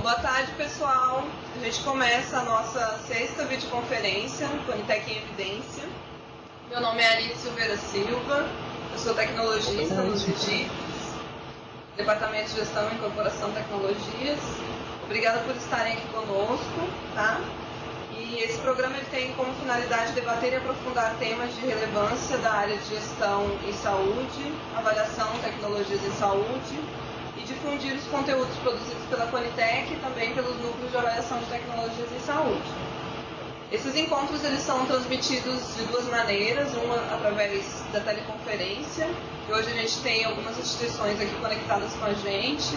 Boa tarde, pessoal. A gente começa a nossa sexta videoconferência, Conitec em Evidência. Meu nome é Ari Silveira Silva, eu sou tecnologista no DIGITS, Departamento de Gestão e Incorporação de Tecnologias. Obrigada por estarem aqui conosco, tá? E esse programa ele tem como finalidade debater e aprofundar temas de relevância da área de gestão em saúde, avaliação, tecnologias em saúde, e difundir os conteúdos produzidos pela Conitec e também pelos núcleos de avaliação de tecnologias em saúde. Esses encontros eles são transmitidos de duas maneiras, uma através da teleconferência, e hoje a gente tem algumas instituições aqui conectadas com a gente,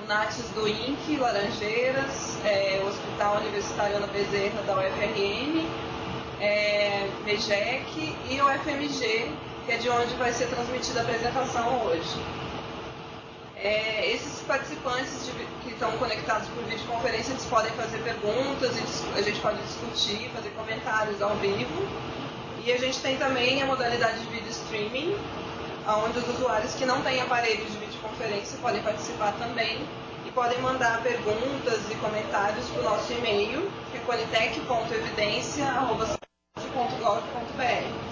o NATS do INC, Laranjeiras, o Hospital Universitário Ana Bezerra da UFRN, MEGEC e o FMG, que é de onde vai ser transmitida a apresentação hoje. Esses participantes que estão conectados por videoconferência, eles podem fazer perguntas, a gente pode discutir, fazer comentários ao vivo. E a gente tem também a modalidade de vídeo streaming, onde os usuários que não têm aparelhos de videoconferência podem participar também e podem mandar perguntas e comentários para o nosso e-mail, que é conitec.evidência@saúde.gov.br.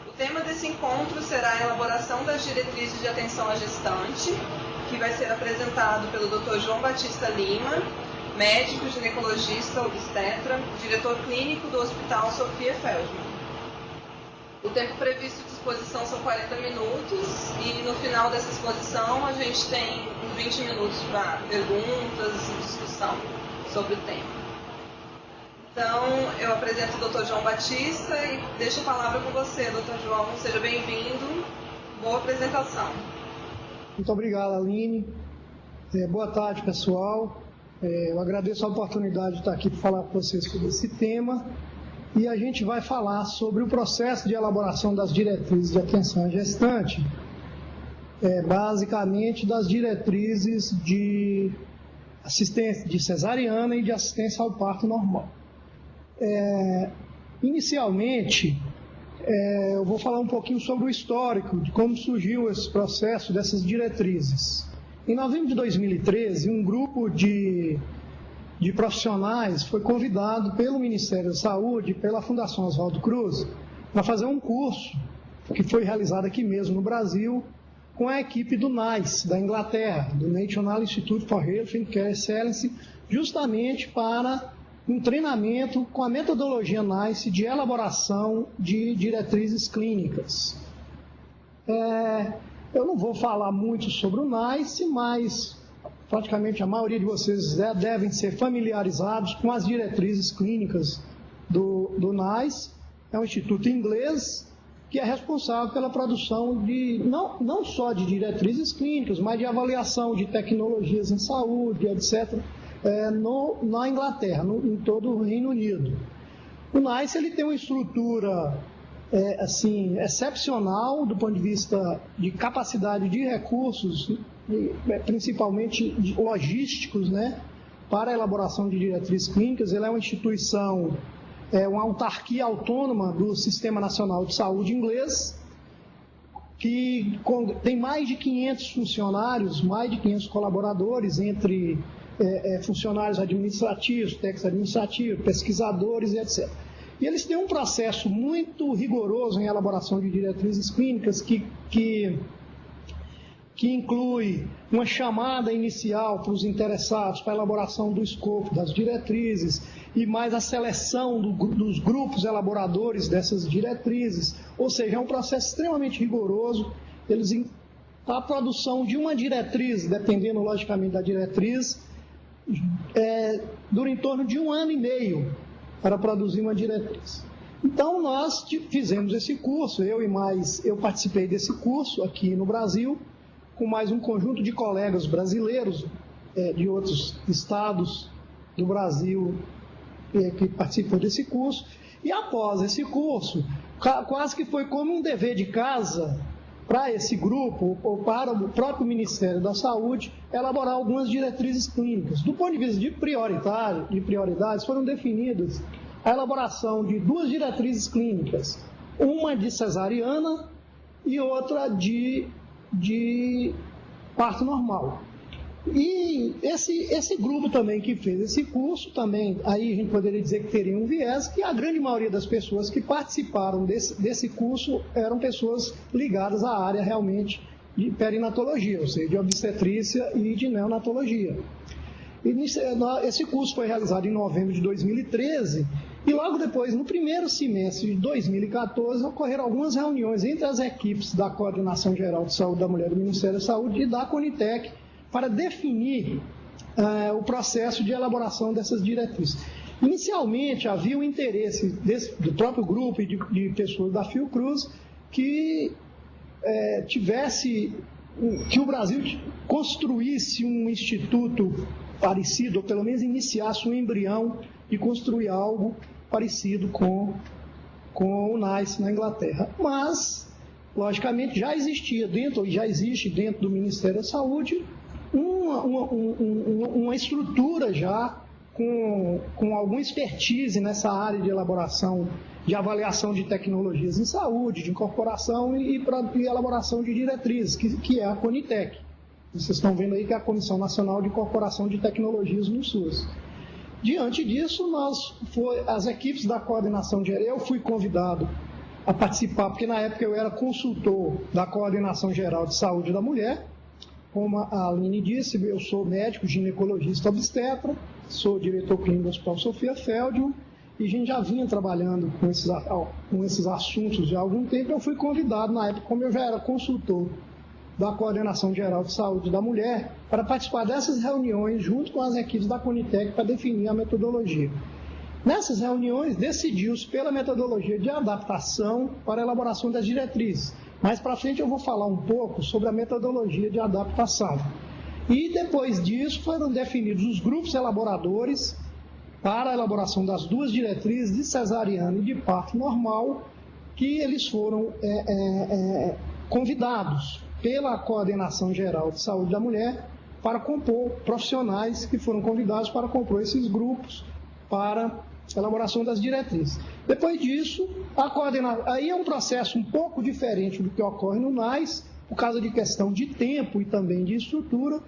O tema desse encontro será a elaboração das diretrizes de atenção à gestante, que vai ser apresentado pelo Dr. João Batista Lima, médico, ginecologista, obstetra, diretor clínico do Hospital Sofia Feldman. O tempo previsto de exposição são 40 minutos e no final dessa exposição a gente tem uns 20 minutos para perguntas e discussão sobre o tema. Então, eu apresento o Dr. João Batista e deixo a palavra com você, Dr. João. Seja bem-vindo. Boa apresentação. Muito obrigado, Aline. Boa tarde, pessoal. Eu agradeço a oportunidade de estar aqui para falar com vocês sobre esse tema. E a gente vai falar sobre o processo de elaboração das diretrizes de atenção à gestante, basicamente das diretrizes de assistência de cesariana e de assistência ao parto normal. Inicialmente, eu vou falar um pouquinho sobre o histórico, de como surgiu esse processo dessas diretrizes. Em novembro de 2013, um grupo de profissionais foi convidado pelo Ministério da Saúde e pela Fundação Oswaldo Cruz para fazer um curso que foi realizado aqui mesmo no Brasil com a equipe do NICE, da Inglaterra, do National Institute for Health and Care Excellence, justamente para um treinamento com a metodologia NICE de elaboração de diretrizes clínicas. Eu não vou falar muito sobre o NICE, mas praticamente a maioria de vocês devem ser familiarizados com as diretrizes clínicas do NICE. É um instituto inglês que é responsável pela produção de, não só de diretrizes clínicas, mas de avaliação de tecnologias em saúde, etc., na Inglaterra, em todo o Reino Unido. O NICE ele tem uma estrutura excepcional do ponto de vista de capacidade de recursos, principalmente logísticos, né, para a elaboração de diretrizes clínicas. Ele é uma instituição, uma autarquia autônoma do Sistema Nacional de Saúde inglês, que tem mais de 500 funcionários, mais de 500 colaboradores, entre funcionários administrativos, técnicos administrativos, pesquisadores e etc. E eles têm um processo muito rigoroso em elaboração de diretrizes clínicas que inclui uma chamada inicial para os interessados para a elaboração do escopo das diretrizes e mais a seleção dos grupos elaboradores dessas diretrizes. Ou seja, é um processo extremamente rigoroso. A produção de uma diretriz, dependendo logicamente da diretriz, dura em torno de 1 ano e meio para produzir uma diretriz. Então nós fizemos esse curso, eu participei desse curso aqui no Brasil, com mais um conjunto de colegas brasileiros de outros estados do Brasil que participou desse curso. E após esse curso, quase que foi como um dever de casa para esse grupo, ou para o próprio Ministério da Saúde, elaborar algumas diretrizes clínicas. Do ponto de vista de prioridades, foram definidas a elaboração de 2 diretrizes clínicas, uma de cesariana e outra de parto normal. E esse grupo também que fez esse curso, também, aí a gente poderia dizer que teria um viés, que a grande maioria das pessoas que participaram desse curso eram pessoas ligadas à área realmente de perinatologia, ou seja, de obstetrícia e de neonatologia. Esse curso foi realizado em novembro de 2013 e logo depois, no primeiro semestre de 2014, ocorreram algumas reuniões entre as equipes da Coordenação Geral de Saúde da Mulher do Ministério da Saúde e da Conitec para definir o processo de elaboração dessas diretrizes. Inicialmente, havia o interesse do próprio grupo e de pessoas da Fiocruz que que o Brasil construísse um instituto parecido, ou pelo menos iniciasse um embrião de construir algo parecido com o NICE na Inglaterra. Mas, logicamente, já existe dentro do Ministério da Saúde uma estrutura já com alguma expertise nessa área de elaboração, de avaliação de tecnologias em saúde, de incorporação e elaboração de diretrizes, que é a Conitec. Vocês estão vendo aí que é a Comissão Nacional de Incorporação de Tecnologias no SUS. Diante disso, as equipes da coordenação geral, eu fui convidado a participar, porque na época eu era consultor da Coordenação Geral de Saúde da Mulher. Como a Aline disse, eu sou médico, ginecologista obstetra, sou diretor clínico do Hospital Sofia Feldman, e a gente já vinha trabalhando com esses assuntos já há algum tempo. Eu fui convidado, na época, como eu já era consultor da Coordenação Geral de Saúde da Mulher, para participar dessas reuniões junto com as equipes da Conitec para definir a metodologia. Nessas reuniões, decidiu-se pela metodologia de adaptação para a elaboração das diretrizes. Mais para frente eu vou falar um pouco sobre a metodologia de adaptação. E depois disso foram definidos os grupos elaboradores para a elaboração das duas diretrizes de cesariana e de parto normal, que eles foram convidados pela Coordenação Geral de Saúde da Mulher para compor, profissionais que foram convidados para compor esses grupos para a elaboração das diretrizes. Depois disso, aí é um processo um pouco diferente do que ocorre no NICE, por causa de questão de tempo e também de estrutura.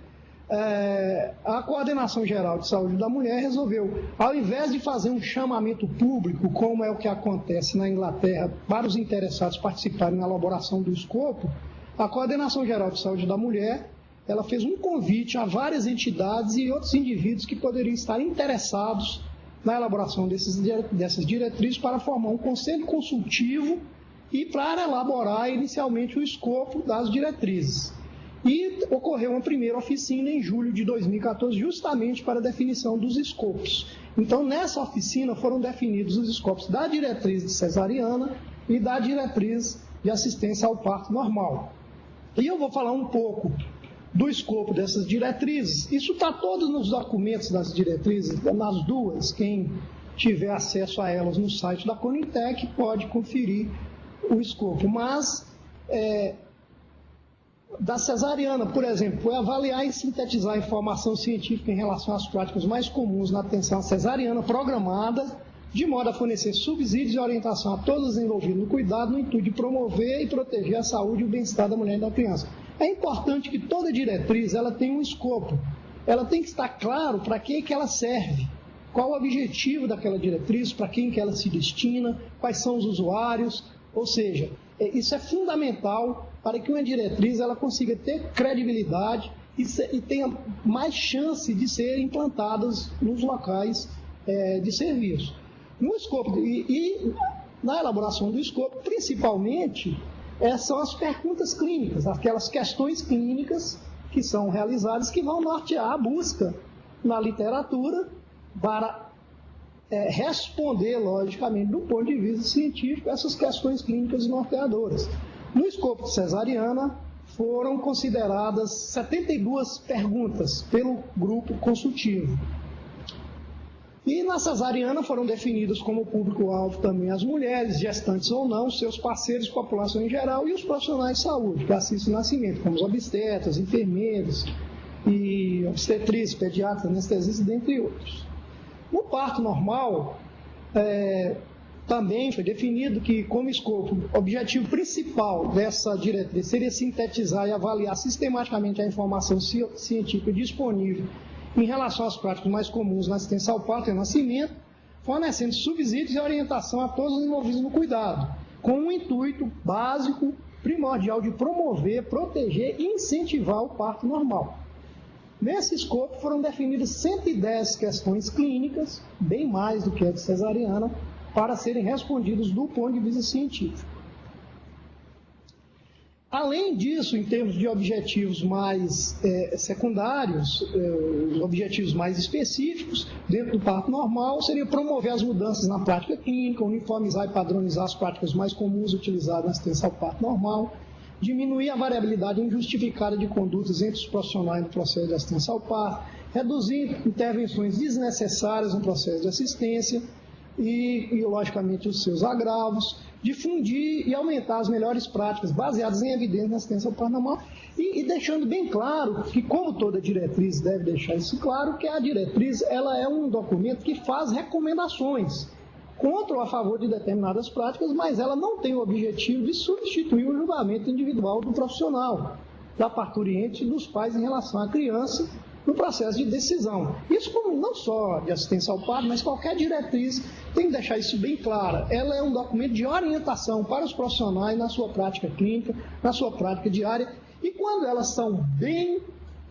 A Coordenação Geral de Saúde da Mulher resolveu, ao invés de fazer um chamamento público, como é o que acontece na Inglaterra, para os interessados participarem na elaboração do escopo, a Coordenação Geral de Saúde da Mulher, ela fez um convite a várias entidades e outros indivíduos que poderiam estar interessados na elaboração dessas diretrizes para formar um conselho consultivo e para elaborar inicialmente o escopo das diretrizes. E ocorreu uma primeira oficina em julho de 2014, justamente para a definição dos escopos. Então, nessa oficina foram definidos os escopos da diretriz de cesariana e da diretriz de assistência ao parto normal. E eu vou falar um pouco do escopo dessas diretrizes. Isso está todo nos documentos das diretrizes, nas duas. Quem tiver acesso a elas no site da Conitec pode conferir o escopo. Mas, da cesariana, por exemplo, foi avaliar e sintetizar a informação científica em relação às práticas mais comuns na atenção à cesariana programada, de modo a fornecer subsídios e orientação a todos os envolvidos no cuidado, no intuito de promover e proteger a saúde e o bem-estar da mulher e da criança. É importante que toda diretriz ela tenha um escopo, ela tem que estar claro para que ela serve, qual o objetivo daquela diretriz, para quem que ela se destina, quais são os usuários, ou seja, isso é fundamental para que uma diretriz ela consiga ter credibilidade e tenha mais chance de ser implantadas nos locais de serviço. No escopo e na elaboração do escopo, principalmente, são as perguntas clínicas, aquelas questões clínicas que são realizadas que vão nortear a busca na literatura para responder, logicamente, do ponto de vista científico, essas questões clínicas norteadoras. No escopo de cesariana, foram consideradas 72 perguntas pelo grupo consultivo. E na cesariana foram definidos como público-alvo também as mulheres, gestantes ou não, seus parceiros, população em geral, e os profissionais de saúde que assistem o nascimento, como os obstetras, enfermeiros, e obstetrizes, pediatras, anestesistas, dentre outros. No parto normal, Também foi definido que, como escopo, o objetivo principal dessa diretriz seria sintetizar e avaliar sistematicamente a informação científica disponível em relação às práticas mais comuns na assistência ao parto e ao nascimento, fornecendo subsídios e orientação a todos os envolvidos no cuidado, com um intuito básico, primordial de promover, proteger e incentivar o parto normal. Nesse escopo foram definidas 110 questões clínicas, bem mais do que a de cesariana, para serem respondidos do ponto de vista científico. Além disso, em termos de objetivos mais secundários, os objetivos mais específicos, dentro do parto normal, seria promover as mudanças na prática clínica, uniformizar e padronizar as práticas mais comuns utilizadas na assistência ao parto normal, diminuir a variabilidade injustificada de condutas entre os profissionais no processo de assistência ao parto, reduzir intervenções desnecessárias no processo de assistência, e, logicamente, os seus agravos, difundir e aumentar as melhores práticas baseadas em evidências na assistência ao parto normal e deixando bem claro que, como toda diretriz deve deixar isso claro, que a diretriz ela é um documento que faz recomendações contra ou a favor de determinadas práticas, mas ela não tem o objetivo de substituir o julgamento individual do profissional, da parturiente e dos pais em relação à criança, no processo de decisão. Isso como não só de assistência ao parto, mas qualquer diretriz tem que deixar isso bem claro. Ela é um documento de orientação para os profissionais na sua prática clínica, na sua prática diária, e quando elas são bem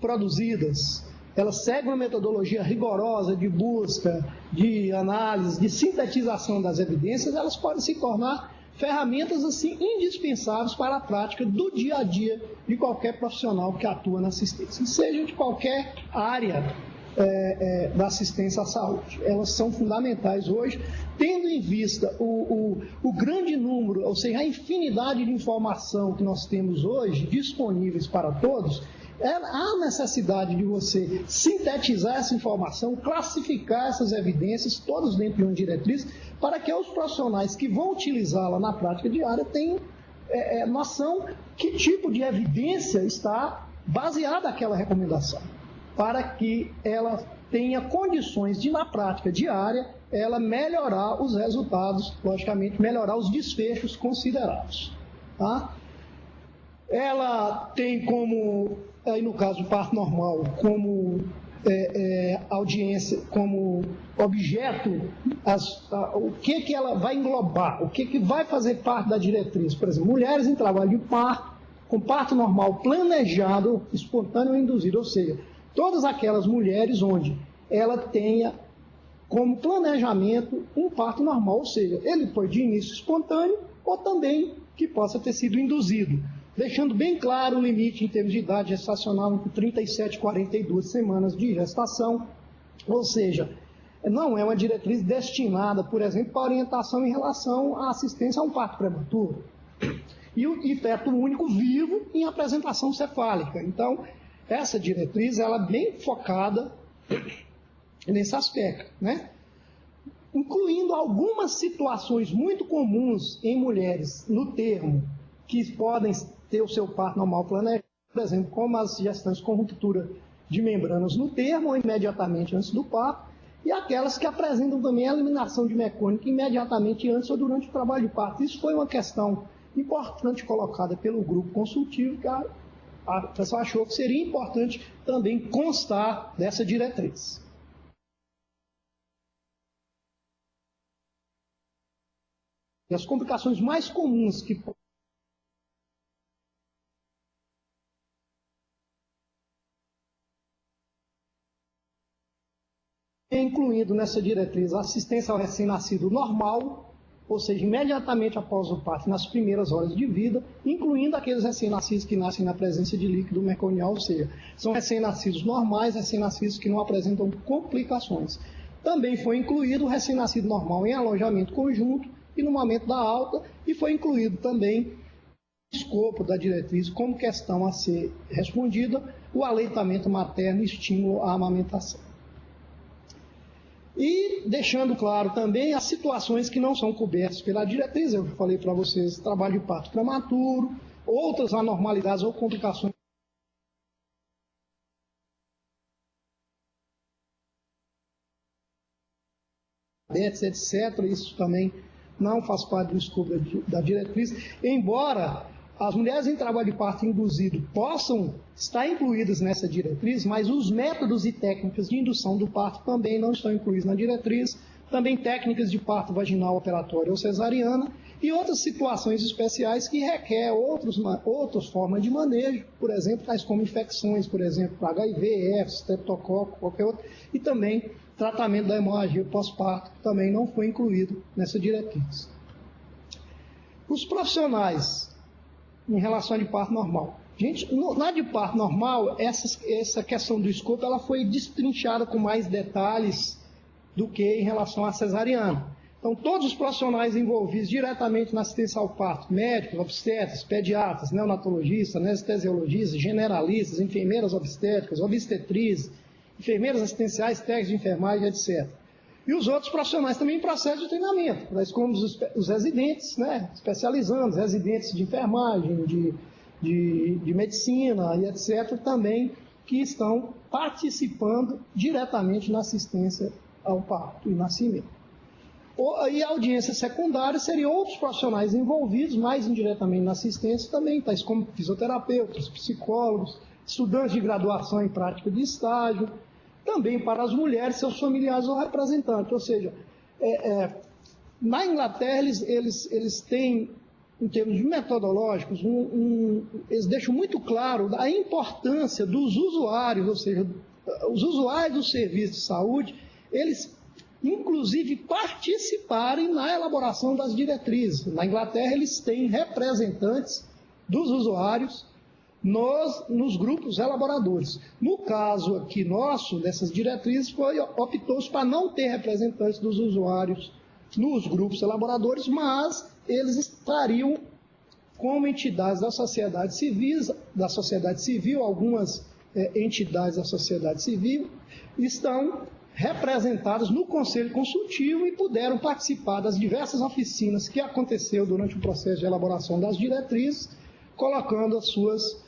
produzidas, elas seguem uma metodologia rigorosa de busca, de análise, de sintetização das evidências, elas podem se tornar ferramentas assim indispensáveis para a prática do dia a dia de qualquer profissional que atua na assistência, seja de qualquer área da assistência à saúde. Elas são fundamentais hoje, tendo em vista o grande número, ou seja, a infinidade de informação que nós temos hoje disponíveis para todos. Há necessidade de você sintetizar essa informação, classificar essas evidências, todas dentro de uma diretriz, para que os profissionais que vão utilizá-la na prática diária tenham noção que tipo de evidência está baseada naquela recomendação, para que ela tenha condições de, na prática diária, ela melhorar os resultados, logicamente, melhorar os desfechos considerados. Tá? Ela tem como, aí no caso do parto normal, como audiência, como objeto, o que ela vai englobar, o que vai fazer parte da diretriz. Por exemplo, mulheres em trabalho de parto, com parto normal planejado, espontâneo ou induzido, ou seja, todas aquelas mulheres onde ela tenha como planejamento um parto normal, ou seja, ele foi de início espontâneo ou também que possa ter sido induzido, deixando bem claro o limite em termos de idade gestacional entre 37 e 42 semanas de gestação, ou seja, não é uma diretriz destinada, por exemplo, para orientação em relação à assistência a um parto prematuro. E feto único vivo em apresentação cefálica. Então, essa diretriz ela é bem focada nesse aspecto, né? Incluindo algumas situações muito comuns em mulheres no termo, que podem ter o seu parto normal planejado, por exemplo, como as gestantes com ruptura de membranas no termo ou imediatamente antes do parto, e aquelas que apresentam também a eliminação de mecônica imediatamente antes ou durante o trabalho de parto. Isso foi uma questão importante colocada pelo grupo consultivo, que a pessoa achou que seria importante também constar dessa diretriz. E as complicações mais comuns que incluindo nessa diretriz a assistência ao recém-nascido normal, ou seja, imediatamente após o parto, nas primeiras horas de vida, incluindo aqueles recém-nascidos que nascem na presença de líquido meconial, ou seja, são recém-nascidos normais, recém-nascidos que não apresentam complicações. Também foi incluído o recém-nascido normal em alojamento conjunto e no momento da alta, e foi incluído também no escopo da diretriz como questão a ser respondida o aleitamento materno e estímulo à amamentação. E deixando claro também as situações que não são cobertas pela diretriz, eu falei para vocês, trabalho de parto prematuro, outras anormalidades ou complicações, etc. Isso também não faz parte do escopo da diretriz, embora as mulheres em trabalho de parto induzido possam estar incluídas nessa diretriz, mas os métodos e técnicas de indução do parto também não estão incluídos na diretriz, também técnicas de parto vaginal operatório ou cesariana e outras situações especiais que requerem outras formas de manejo, por exemplo, tais como infecções, por exemplo, HIV, herpes, streptococo, qualquer outro, e também tratamento da hemorragia pós-parto, também não foi incluído nessa diretriz. Os profissionais em relação a de parto normal. Gente, na de parto normal, essa questão do escopo ela foi destrinchada com mais detalhes do que em relação à cesariana. Então, todos os profissionais envolvidos diretamente na assistência ao parto, médicos, obstetras, pediatras, neonatologistas, anestesiologistas, generalistas, enfermeiras obstétricas, obstetrizes, enfermeiras assistenciais, técnicos de enfermagem, etc. E os outros profissionais também em processo de treinamento, como os residentes, né, especializandos, residentes de enfermagem, de medicina e etc., também que estão participando diretamente na assistência ao parto e nascimento. E a audiência secundária seriam outros profissionais envolvidos, mais indiretamente na assistência também, tais como fisioterapeutas, psicólogos, estudantes de graduação em prática de estágio, também para as mulheres, seus familiares ou representantes. Ou seja, na Inglaterra eles têm, em termos metodológicos, eles deixam muito claro a importância dos usuários, ou seja, os usuários do serviço de saúde, eles inclusive participarem na elaboração das diretrizes. Na Inglaterra eles têm representantes dos usuários nos grupos elaboradores. No caso aqui nosso, dessas diretrizes, optou-se para não ter representantes dos usuários nos grupos elaboradores, mas eles estariam como entidades da sociedade civil, algumas entidades da sociedade civil estão representadas no Conselho Consultivo e puderam participar das diversas oficinas que aconteceu durante o processo de elaboração das diretrizes, colocando as suas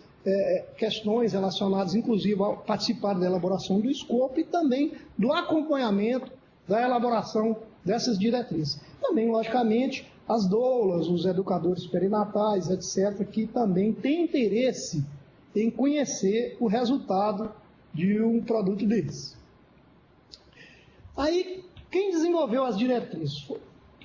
questões relacionadas, inclusive, a participar da elaboração do escopo e também do acompanhamento da elaboração dessas diretrizes. Também, logicamente, as doulas, os educadores perinatais, etc., que também têm interesse em conhecer o resultado de um produto desse. Aí, quem desenvolveu as diretrizes?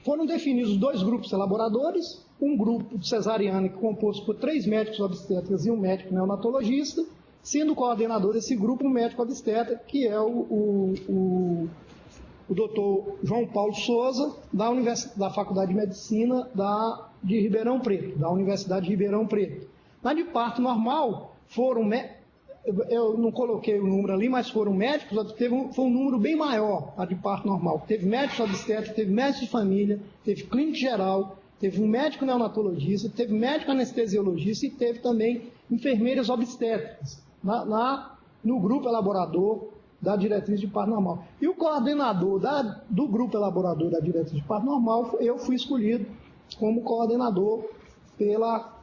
Foram definidos 2 grupos elaboradores, um grupo de cesariana composto por 3 médicos obstetras e um médico neonatologista, sendo o coordenador desse grupo um médico obstetra, que é o doutor João Paulo Souza, da Faculdade de Medicina de Ribeirão Preto, da Universidade de Ribeirão Preto. Na de parto normal, eu não coloquei o número ali, mas foram médicos, foi um número bem maior, a de parto normal. Teve médicos obstetras, teve médicos de família, teve clínico geral, teve um médico neonatologista, teve médico anestesiologista e teve também enfermeiras obstétricas no grupo elaborador da diretriz de parto normal. E o coordenador do grupo elaborador da diretriz de parto normal, eu fui escolhido como coordenador pela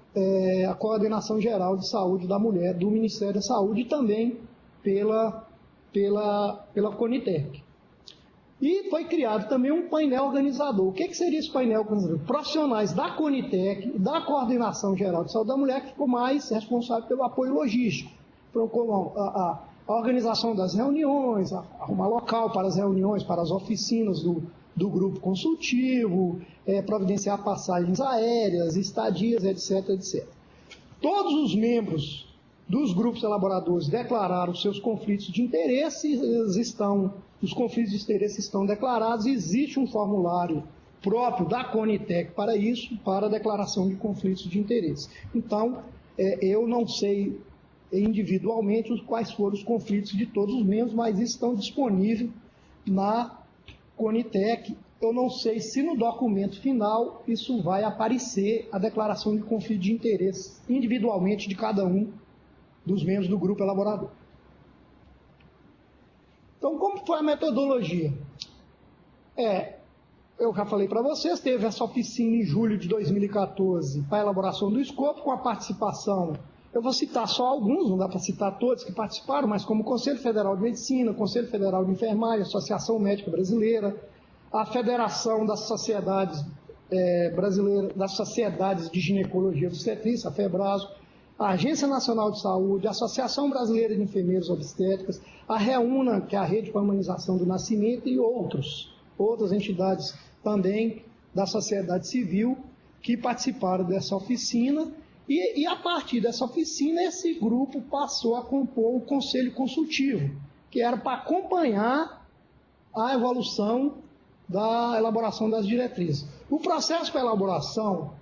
a Coordenação Geral de Saúde da Mulher do Ministério da Saúde e também pela Conitec. E foi criado também um painel organizador. O que seria esse painel organizador? Profissionais da Conitec e da Coordenação Geral de Saúde da Mulher, que ficou mais responsável pelo apoio logístico, como a organização das reuniões, arrumar local para as reuniões, para as oficinas do grupo consultivo, providenciar passagens aéreas, estadias, etc, etc. Todos os membros dos grupos elaboradores declararam seus conflitos de interesse, os conflitos de interesse estão declarados e existe um formulário próprio da Conitec para isso, para a declaração de conflitos de interesse. Então, eu não sei individualmente quais foram os conflitos de todos os membros, mas estão disponíveis na Conitec. Eu não sei se no documento final isso vai aparecer a declaração de conflito de interesse individualmente de cada um dos membros do grupo elaborador. Então, como foi a metodologia? Eu já falei para vocês, teve essa oficina em julho de 2014 para a elaboração do escopo, com a participação, eu vou citar só alguns, não dá para citar todos que participaram, mas como o Conselho Federal de Medicina, Conselho Federal de Enfermagem, Associação Médica Brasileira, a Federação das Sociedades Brasileira das Sociedades de Ginecologia e Obstetrícia, a FEBRASO, a Agência Nacional de Saúde, a Associação Brasileira de Enfermeiros Obstétricas, a REUNA, que é a Rede para a Humanização do Nascimento, e outras entidades também da sociedade civil que participaram dessa oficina. E a partir dessa oficina, esse grupo passou a compor o Conselho Consultivo, que era para acompanhar a evolução da elaboração das diretrizes. O processo para elaboração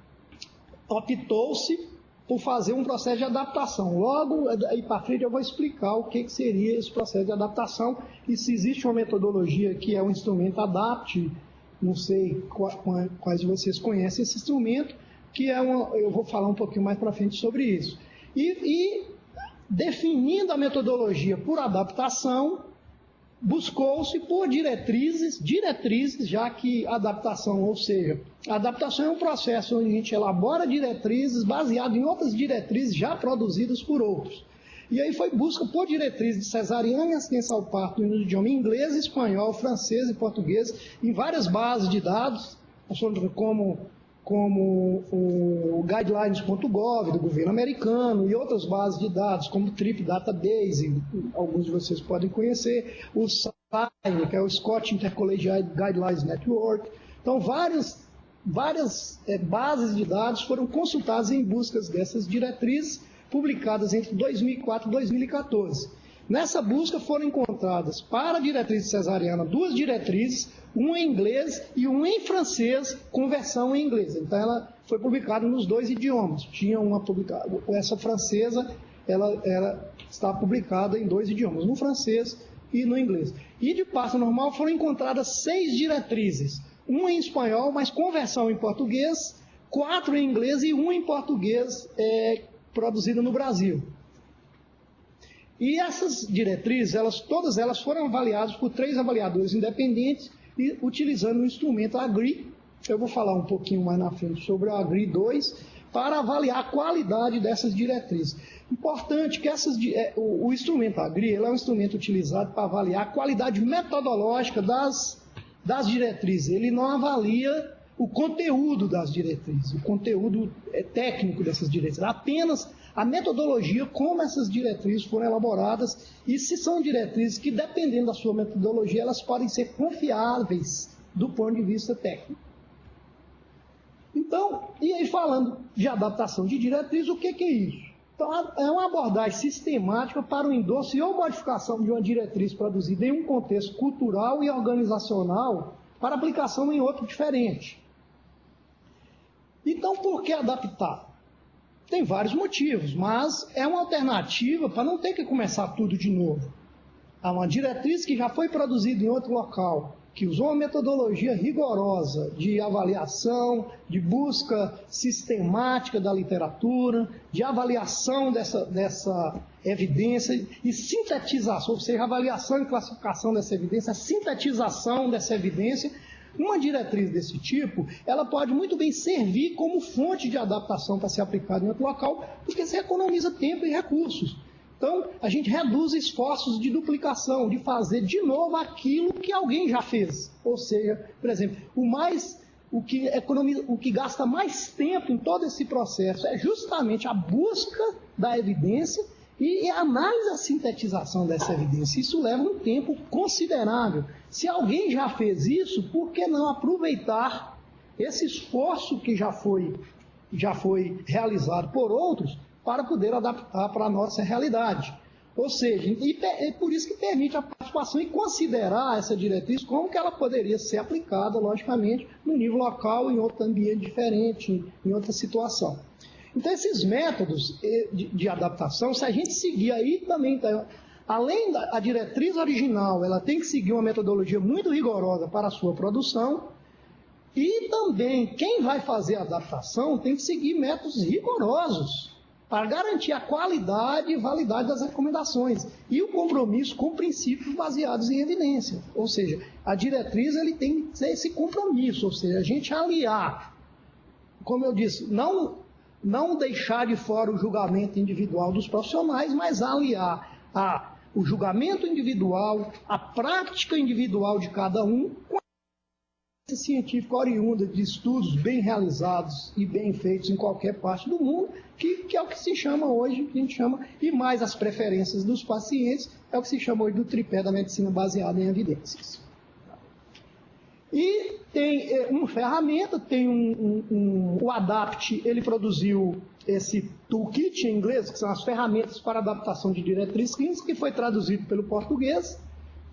optou-se por fazer um processo de adaptação. Logo, aí para frente eu vou explicar o que seria esse processo de adaptação e se existe uma metodologia que é um instrumento ADAPT, não sei quais de vocês conhecem esse instrumento, que eu vou falar um pouquinho mais para frente sobre isso. E definindo a metodologia por adaptação, buscou-se por diretrizes, já que adaptação, ou seja, a adaptação é um processo onde a gente elabora diretrizes baseado em outras diretrizes já produzidas por outros. E aí foi busca por diretrizes de cesariana e assistência ao parto no idioma inglês, espanhol, francês e português, em várias bases de dados, como o guidelines.gov do governo americano e outras bases de dados, como o TRIP Database, alguns de vocês podem conhecer, o SIGN, que é o Scott Intercollegiate Guidelines Network. Então, várias bases de dados foram consultadas em busca dessas diretrizes, publicadas entre 2004 e 2014. Nessa busca foram encontradas, para a diretriz cesariana, 2 diretrizes, uma em inglês e uma em francês, com versão em inglês. Então, ela foi publicada nos 2 idiomas. Tinha uma publicada, essa francesa, ela está publicada em 2 idiomas, no francês e no inglês. E de parto normal foram encontradas 6 diretrizes, uma em espanhol, mas com versão em português, 4 em inglês e uma em português, produzida no Brasil. E essas diretrizes, todas elas foram avaliadas por 3 avaliadores independentes, e utilizando o instrumento AGRI. Eu vou falar um pouquinho mais na frente sobre o AGRI 2, para avaliar a qualidade dessas diretrizes. Importante que o instrumento AGRI é um instrumento utilizado para avaliar a qualidade metodológica das diretrizes. Ele não avalia o conteúdo das diretrizes, o conteúdo técnico dessas diretrizes, apenas a metodologia, como essas diretrizes foram elaboradas, e se são diretrizes que, dependendo da sua metodologia, elas podem ser confiáveis do ponto de vista técnico. Então, e aí falando de adaptação de diretrizes, o que é isso? Então, é uma abordagem sistemática para o endosso ou modificação de uma diretriz produzida em um contexto cultural e organizacional para aplicação em outro diferente. Então, por que adaptar? Tem vários motivos, mas é uma alternativa para não ter que começar tudo de novo. Há uma diretriz que já foi produzida em outro local, que usou uma metodologia rigorosa de avaliação, de busca sistemática da literatura, de avaliação dessa evidência e sintetização, ou seja, avaliação e classificação dessa evidência, sintetização dessa evidência. Uma diretriz desse tipo, ela pode muito bem servir como fonte de adaptação para ser aplicada em outro local, porque você economiza tempo e recursos. Então, a gente reduz esforços de duplicação, de fazer de novo aquilo que alguém já fez. Ou seja, por exemplo, o que gasta mais tempo em todo esse processo é justamente a busca da evidência e a análise, a sintetização dessa evidência. Isso leva um tempo considerável. Se alguém já fez isso, por que não aproveitar esse esforço que já foi realizado por outros para poder adaptar para a nossa realidade? Ou seja, é por isso que permite a participação e considerar essa diretriz como que ela poderia ser aplicada, logicamente, no nível local, em outro ambiente diferente, em outra situação. Então, esses métodos de adaptação, se a gente seguir aí também, além da diretriz original, ela tem que seguir uma metodologia muito rigorosa para a sua produção, e também quem vai fazer a adaptação tem que seguir métodos rigorosos para garantir a qualidade e validade das recomendações e o compromisso com princípios baseados em evidência. Ou seja, a diretriz ele tem que ter esse compromisso, ou seja, a gente aliar, como eu disse, não deixar de fora o julgamento individual dos profissionais, mas aliar o julgamento individual, a prática individual de cada um, com científica oriunda de estudos bem realizados e bem feitos em qualquer parte do mundo, que é o que se chama hoje, que a gente chama, e mais as preferências dos pacientes, é o que se chama hoje do tripé da medicina baseada em evidências. E tem uma ferramenta, tem o ADAPT, ele produziu esse toolkit em inglês, que são as ferramentas para adaptação de diretrizes clínicas, que foi traduzido pelo português,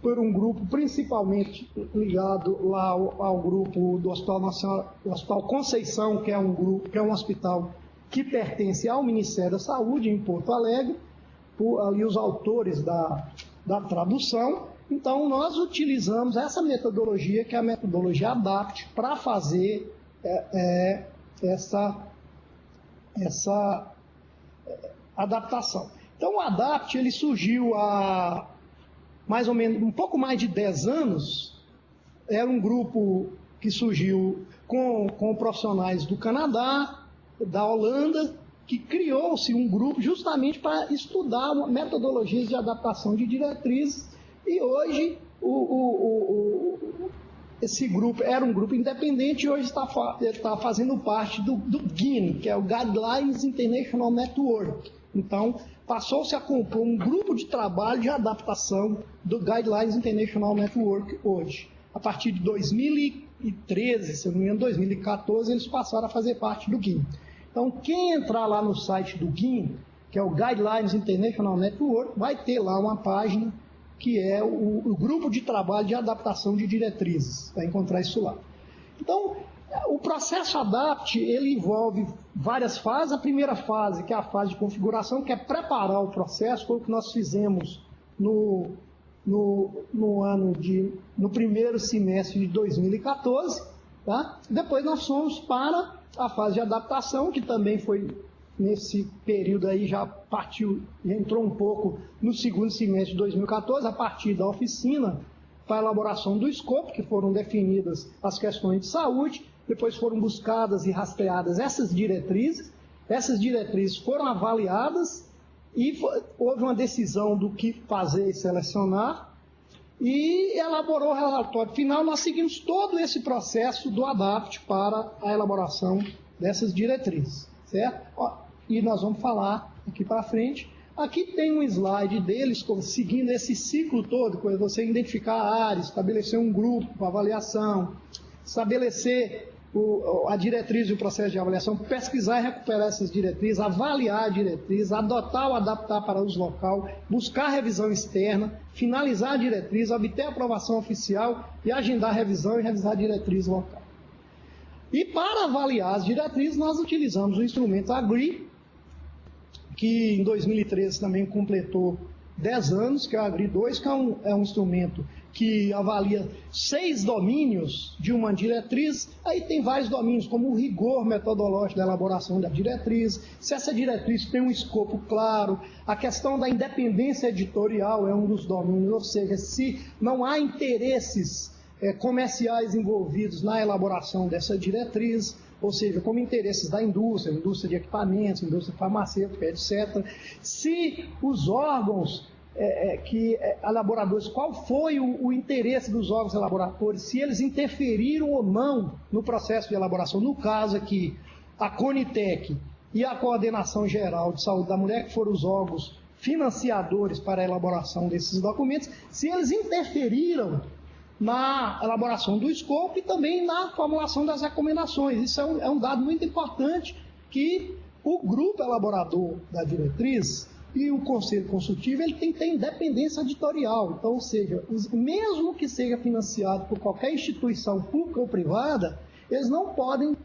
por um grupo principalmente ligado lá ao grupo do Hospital Nacional, o Hospital Conceição, que é um hospital que pertence ao Ministério da Saúde, em Porto Alegre, e os autores da tradução. Então, nós utilizamos essa metodologia, que é a metodologia ADAPT, para fazer essa adaptação. Então, o ADAPT ele surgiu há mais ou menos um pouco mais de 10 anos. Era um grupo que surgiu com profissionais do Canadá, da Holanda, que criou-se um grupo justamente para estudar metodologias de adaptação de diretrizes. E hoje esse grupo era um grupo independente e hoje está fazendo parte do GIN, que é o Guidelines International Network. Então, passou-se a compor um grupo de trabalho de adaptação do Guidelines International Network hoje. A partir de 2013, se não me engano, 2014, eles passaram a fazer parte do GIN. Então, quem entrar lá no site do GIN, que é o Guidelines International Network, vai ter lá uma página que é o grupo de trabalho de adaptação de diretrizes. Vai encontrar isso lá. Então, o processo ADAPT, ele envolve várias fases. A primeira fase, que é a fase de configuração, que é preparar o processo, foi o que nós fizemos no primeiro semestre de 2014. Tá? Depois nós fomos para a fase de adaptação, que também foi nesse período aí, já entrou um pouco no segundo semestre de 2014, a partir da oficina para a elaboração do escopo, que foram definidas as questões de saúde. Depois foram buscadas e rastreadas essas diretrizes foram avaliadas e houve uma decisão do que fazer e selecionar, e elaborou o relatório final. Nós seguimos todo esse processo do ADAPT para a elaboração dessas diretrizes, certo? E nós vamos falar aqui para frente. Aqui tem um slide deles, seguindo esse ciclo todo, quando você identificar a área, estabelecer um grupo para avaliação, estabelecer a diretriz e o processo de avaliação, pesquisar e recuperar essas diretrizes, avaliar a diretriz, adotar ou adaptar para uso local, buscar revisão externa, finalizar a diretriz, obter aprovação oficial e agendar a revisão e revisar a diretriz local. E para avaliar as diretrizes, nós utilizamos o instrumento AGRI, que em 2013 também completou 10 anos, que é o AGRI 2, que é um instrumento que avalia 6 domínios de uma diretriz. Aí tem vários domínios, como o rigor metodológico da elaboração da diretriz, se essa diretriz tem um escopo claro, a questão da independência editorial é um dos domínios, ou seja, se não há interesses comerciais envolvidos na elaboração dessa diretriz, ou seja, como interesses da indústria de equipamentos, indústria farmacêutica, etc. Se os órgãos elaboradores, qual foi o interesse dos órgãos elaboradores, se eles interferiram ou não no processo de elaboração. No caso aqui, a Conitec e a Coordenação Geral de Saúde da Mulher, que foram os órgãos financiadores para a elaboração desses documentos, se eles interferiram na elaboração do escopo e também na formulação das recomendações. Isso é um dado muito importante, que o grupo elaborador da diretriz e o conselho consultivo, ele tem que ter independência editorial. Então, ou seja, mesmo que seja financiado por qualquer instituição pública ou privada, eles não podem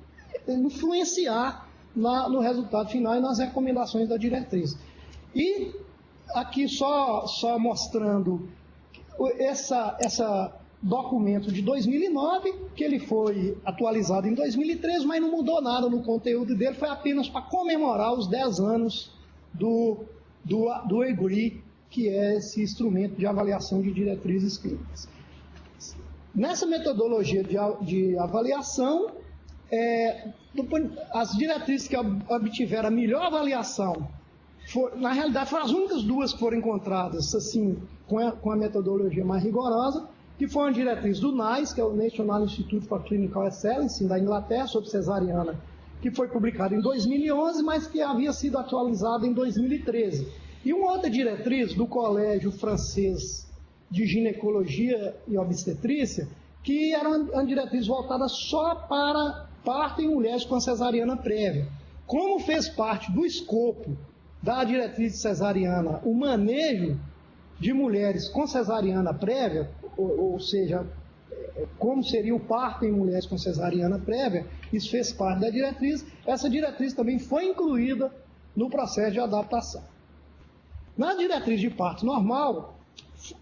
influenciar no resultado final e nas recomendações da diretriz. E aqui só mostrando essa documento de 2009, que ele foi atualizado em 2013, mas não mudou nada no conteúdo dele, foi apenas para comemorar os 10 anos do AGRI, que é esse instrumento de avaliação de diretrizes clínicas. Nessa metodologia de avaliação, as diretrizes que obtiveram a melhor avaliação, na realidade foram as únicas duas que foram encontradas assim, com a metodologia mais rigorosa, que foi uma diretriz do NICE, que é o National Institute for Clinical Excellence, da Inglaterra, sobre cesariana, que foi publicada em 2011, mas que havia sido atualizada em 2013. E uma outra diretriz do Colégio Francês de Ginecologia e Obstetrícia, que era uma diretriz voltada só para parto em mulheres com cesariana prévia. Como fez parte do escopo da diretriz de cesariana o manejo de mulheres com cesariana prévia, ou seja, como seria o parto em mulheres com cesariana prévia, isso fez parte da diretriz. Essa diretriz também foi incluída no processo de adaptação. Na diretriz de parto normal,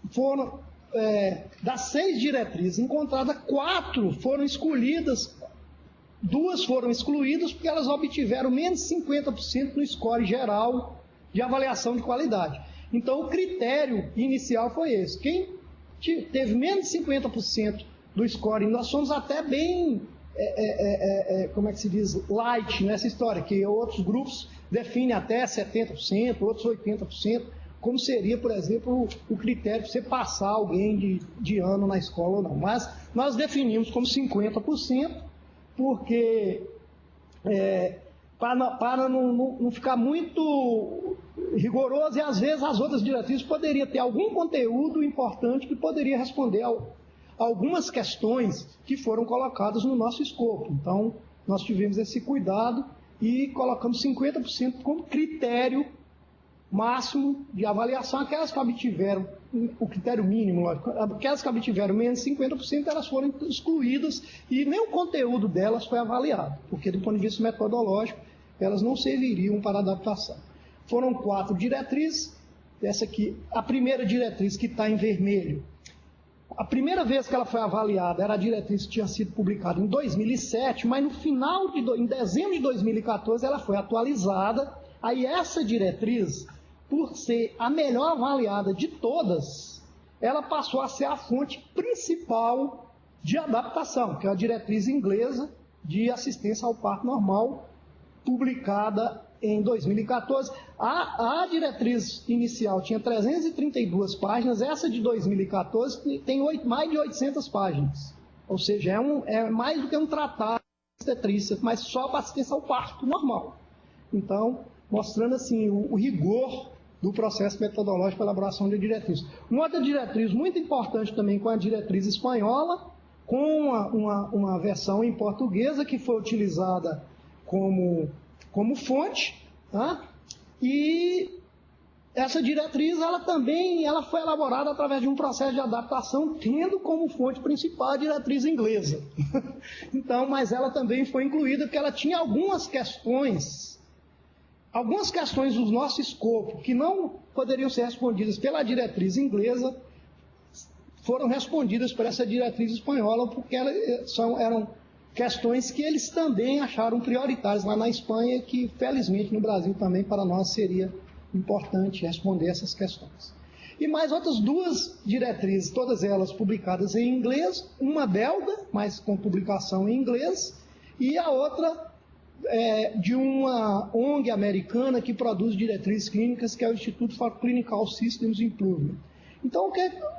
foram, das 6 diretrizes encontradas, 4 foram escolhidas, 2 foram excluídas porque elas obtiveram menos de 50% no score geral de avaliação de qualidade. Então, o critério inicial foi esse. Quem teve menos de 50% do score, nós somos até bem, como é que se diz, light nessa história, que outros grupos definem até 70%, outros 80%, como seria, por exemplo, o critério para você passar alguém de ano na escola ou não. Mas nós definimos como 50%, porque para não ficar muito rigoroso, e às vezes as outras diretrizes poderiam ter algum conteúdo importante que poderia responder a algumas questões que foram colocadas no nosso escopo. Então, nós tivemos esse cuidado e colocamos 50% como critério máximo de avaliação. Aquelas que obtiveram o critério mínimo, lógico, aquelas que obtiveram menos de 50%, elas foram excluídas e nem o conteúdo delas foi avaliado, porque do ponto de vista metodológico, elas não serviriam para adaptação. Foram 4 diretrizes, essa aqui, a primeira diretriz que está em vermelho, a primeira vez que ela foi avaliada era a diretriz que tinha sido publicada em 2007, mas no final, em dezembro de 2014, ela foi atualizada. Aí essa diretriz, por ser a melhor avaliada de todas, ela passou a ser a fonte principal de adaptação, que é a diretriz inglesa de assistência ao parto normal, publicada em 2014. A diretriz inicial tinha 332 páginas, essa de 2014 tem mais de 800 páginas. Ou seja, é mais do que um tratado de obstetrícia, mas só para assistência ao parto normal. Então, mostrando assim o rigor do processo metodológico de elaboração de diretrizes. Uma outra diretriz muito importante também com a diretriz espanhola, com uma versão em portuguesa que foi utilizada como fonte, tá? E essa diretriz ela foi elaborada através de um processo de adaptação, tendo como fonte principal a diretriz inglesa. Então, mas ela também foi incluída porque ela tinha algumas questões do nosso escopo que não poderiam ser respondidas pela diretriz inglesa, foram respondidas por essa diretriz espanhola, porque eram questões que eles também acharam prioritárias lá na Espanha, que felizmente no Brasil também para nós seria importante responder essas questões. E mais outras 2 diretrizes, todas elas publicadas em inglês, uma belga, mas com publicação em inglês, e a outra de uma ONG americana que produz diretrizes clínicas, que é o Institute for Clinical Systems Improvement. Então,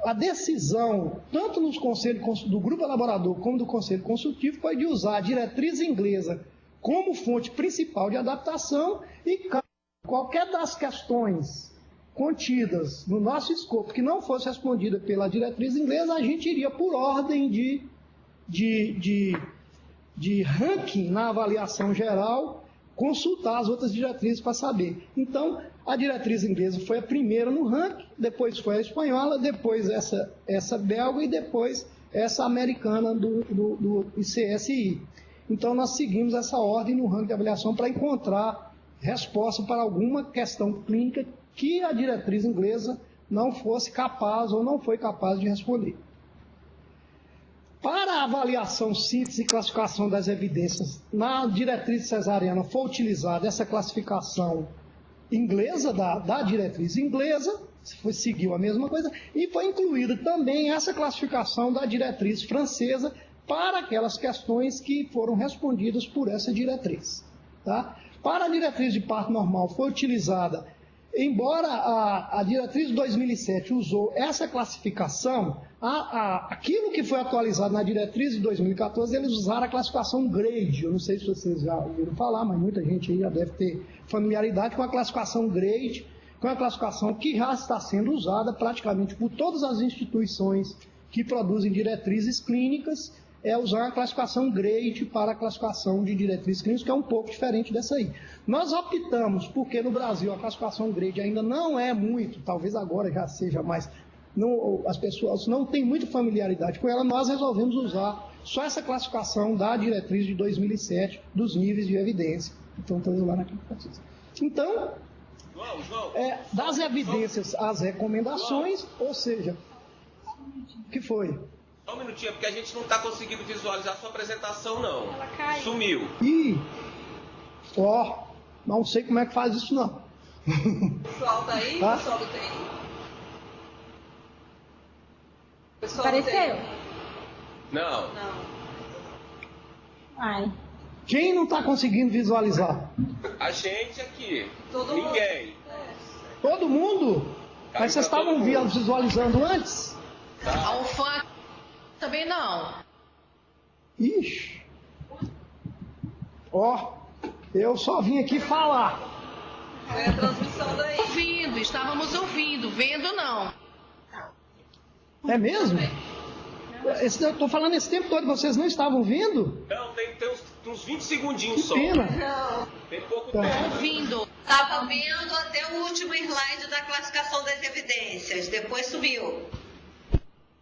a decisão, tanto nos conselhos do grupo elaborador como do conselho consultivo, foi de usar a diretriz inglesa como fonte principal de adaptação e qualquer das questões contidas no nosso escopo que não fosse respondida pela diretriz inglesa, a gente iria por ordem de ranking na avaliação geral, consultar as outras diretrizes para saber. Então, a diretriz inglesa foi a primeira no ranking, depois foi a espanhola, depois essa belga e depois essa americana do ICSI. Então, nós seguimos essa ordem no ranking de avaliação para encontrar resposta para alguma questão clínica que a diretriz inglesa não fosse capaz ou não foi capaz de responder. Para a avaliação, síntese e classificação das evidências, na diretriz cesariana foi utilizada essa classificação inglesa, da diretriz inglesa, seguiu a mesma coisa, e foi incluída também essa classificação da diretriz francesa para aquelas questões que foram respondidas por essa diretriz. Tá? Para a diretriz de parto normal foi utilizada embora a diretriz de 2007 usou essa classificação, aquilo que foi atualizado na diretriz de 2014, eles usaram a classificação grade. Eu não sei se vocês já ouviram falar, mas muita gente aí já deve ter familiaridade com a classificação grade, que é uma classificação que já está sendo usada praticamente por todas as instituições que produzem diretrizes clínicas, usar a classificação grade para a classificação de diretrizes clínicas, que é um pouco diferente dessa aí. Nós optamos, porque no Brasil a classificação grade ainda não é muito, talvez agora já seja mais, as pessoas não têm muita familiaridade com ela, nós resolvemos usar só essa classificação da diretriz de 2007 dos níveis de evidência. Então, estou lá naquele processo. Então, das evidências às recomendações, ou seja, o que foi? Só um minutinho, porque a gente não está conseguindo visualizar a sua apresentação, não. Ela caiu. Sumiu. Ih, não sei como é que faz isso, não. O pessoal tá aí? Tá? O pessoal do TI? Pessoal Apareceu? do TI? Não. Não. Ai. Quem não está conseguindo visualizar? A gente aqui. Todo mundo. Ninguém. Todo mundo? Mas vocês pra todo estavam mundo. visualizando antes? Tá. A UFAM também não. Ixi. Eu só vim aqui falar. Foi a transmissão daí. Ouvindo, estávamos ouvindo, vendo não. É mesmo? Eu estou falando esse tempo todo, vocês não estavam vendo? Não, tem uns 20 segundinhos Que só. pena. Não. Tem pouco Tá. tempo. Ouvindo. Estava vendo até o último slide da classificação das evidências, depois subiu.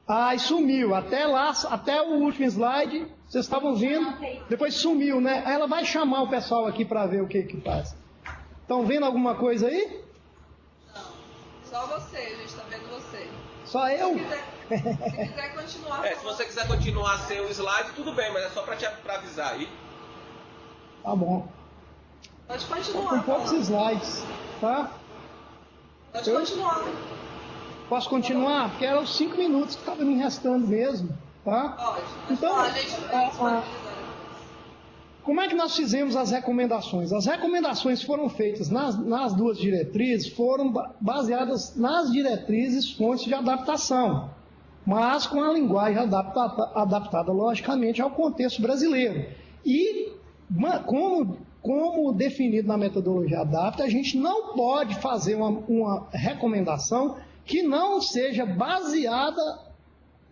E sumiu. Até lá, até o último slide, vocês estavam vendo, depois sumiu, né? Aí ela vai chamar o pessoal aqui para ver o que faz. Estão vendo alguma coisa aí? Não. Só você, a gente está vendo você. Só eu? Se quiser continuar. Se você quiser continuar sem o slide, tudo bem, mas é só pra avisar aí. Tá bom. Pode Com continuar. poucos slides, tá? Pode continuar. Posso continuar? Porque eram os 5 minutos que estavam me restando mesmo, tá? Pode. Então, A gente vai disponibilizar. como é que nós fizemos as recomendações? As recomendações foram feitas nas duas diretrizes, foram baseadas nas diretrizes fontes de adaptação, mas com a linguagem adaptada logicamente ao contexto brasileiro. E, como definido na metodologia ADAPT, a gente não pode fazer uma recomendação que não seja baseada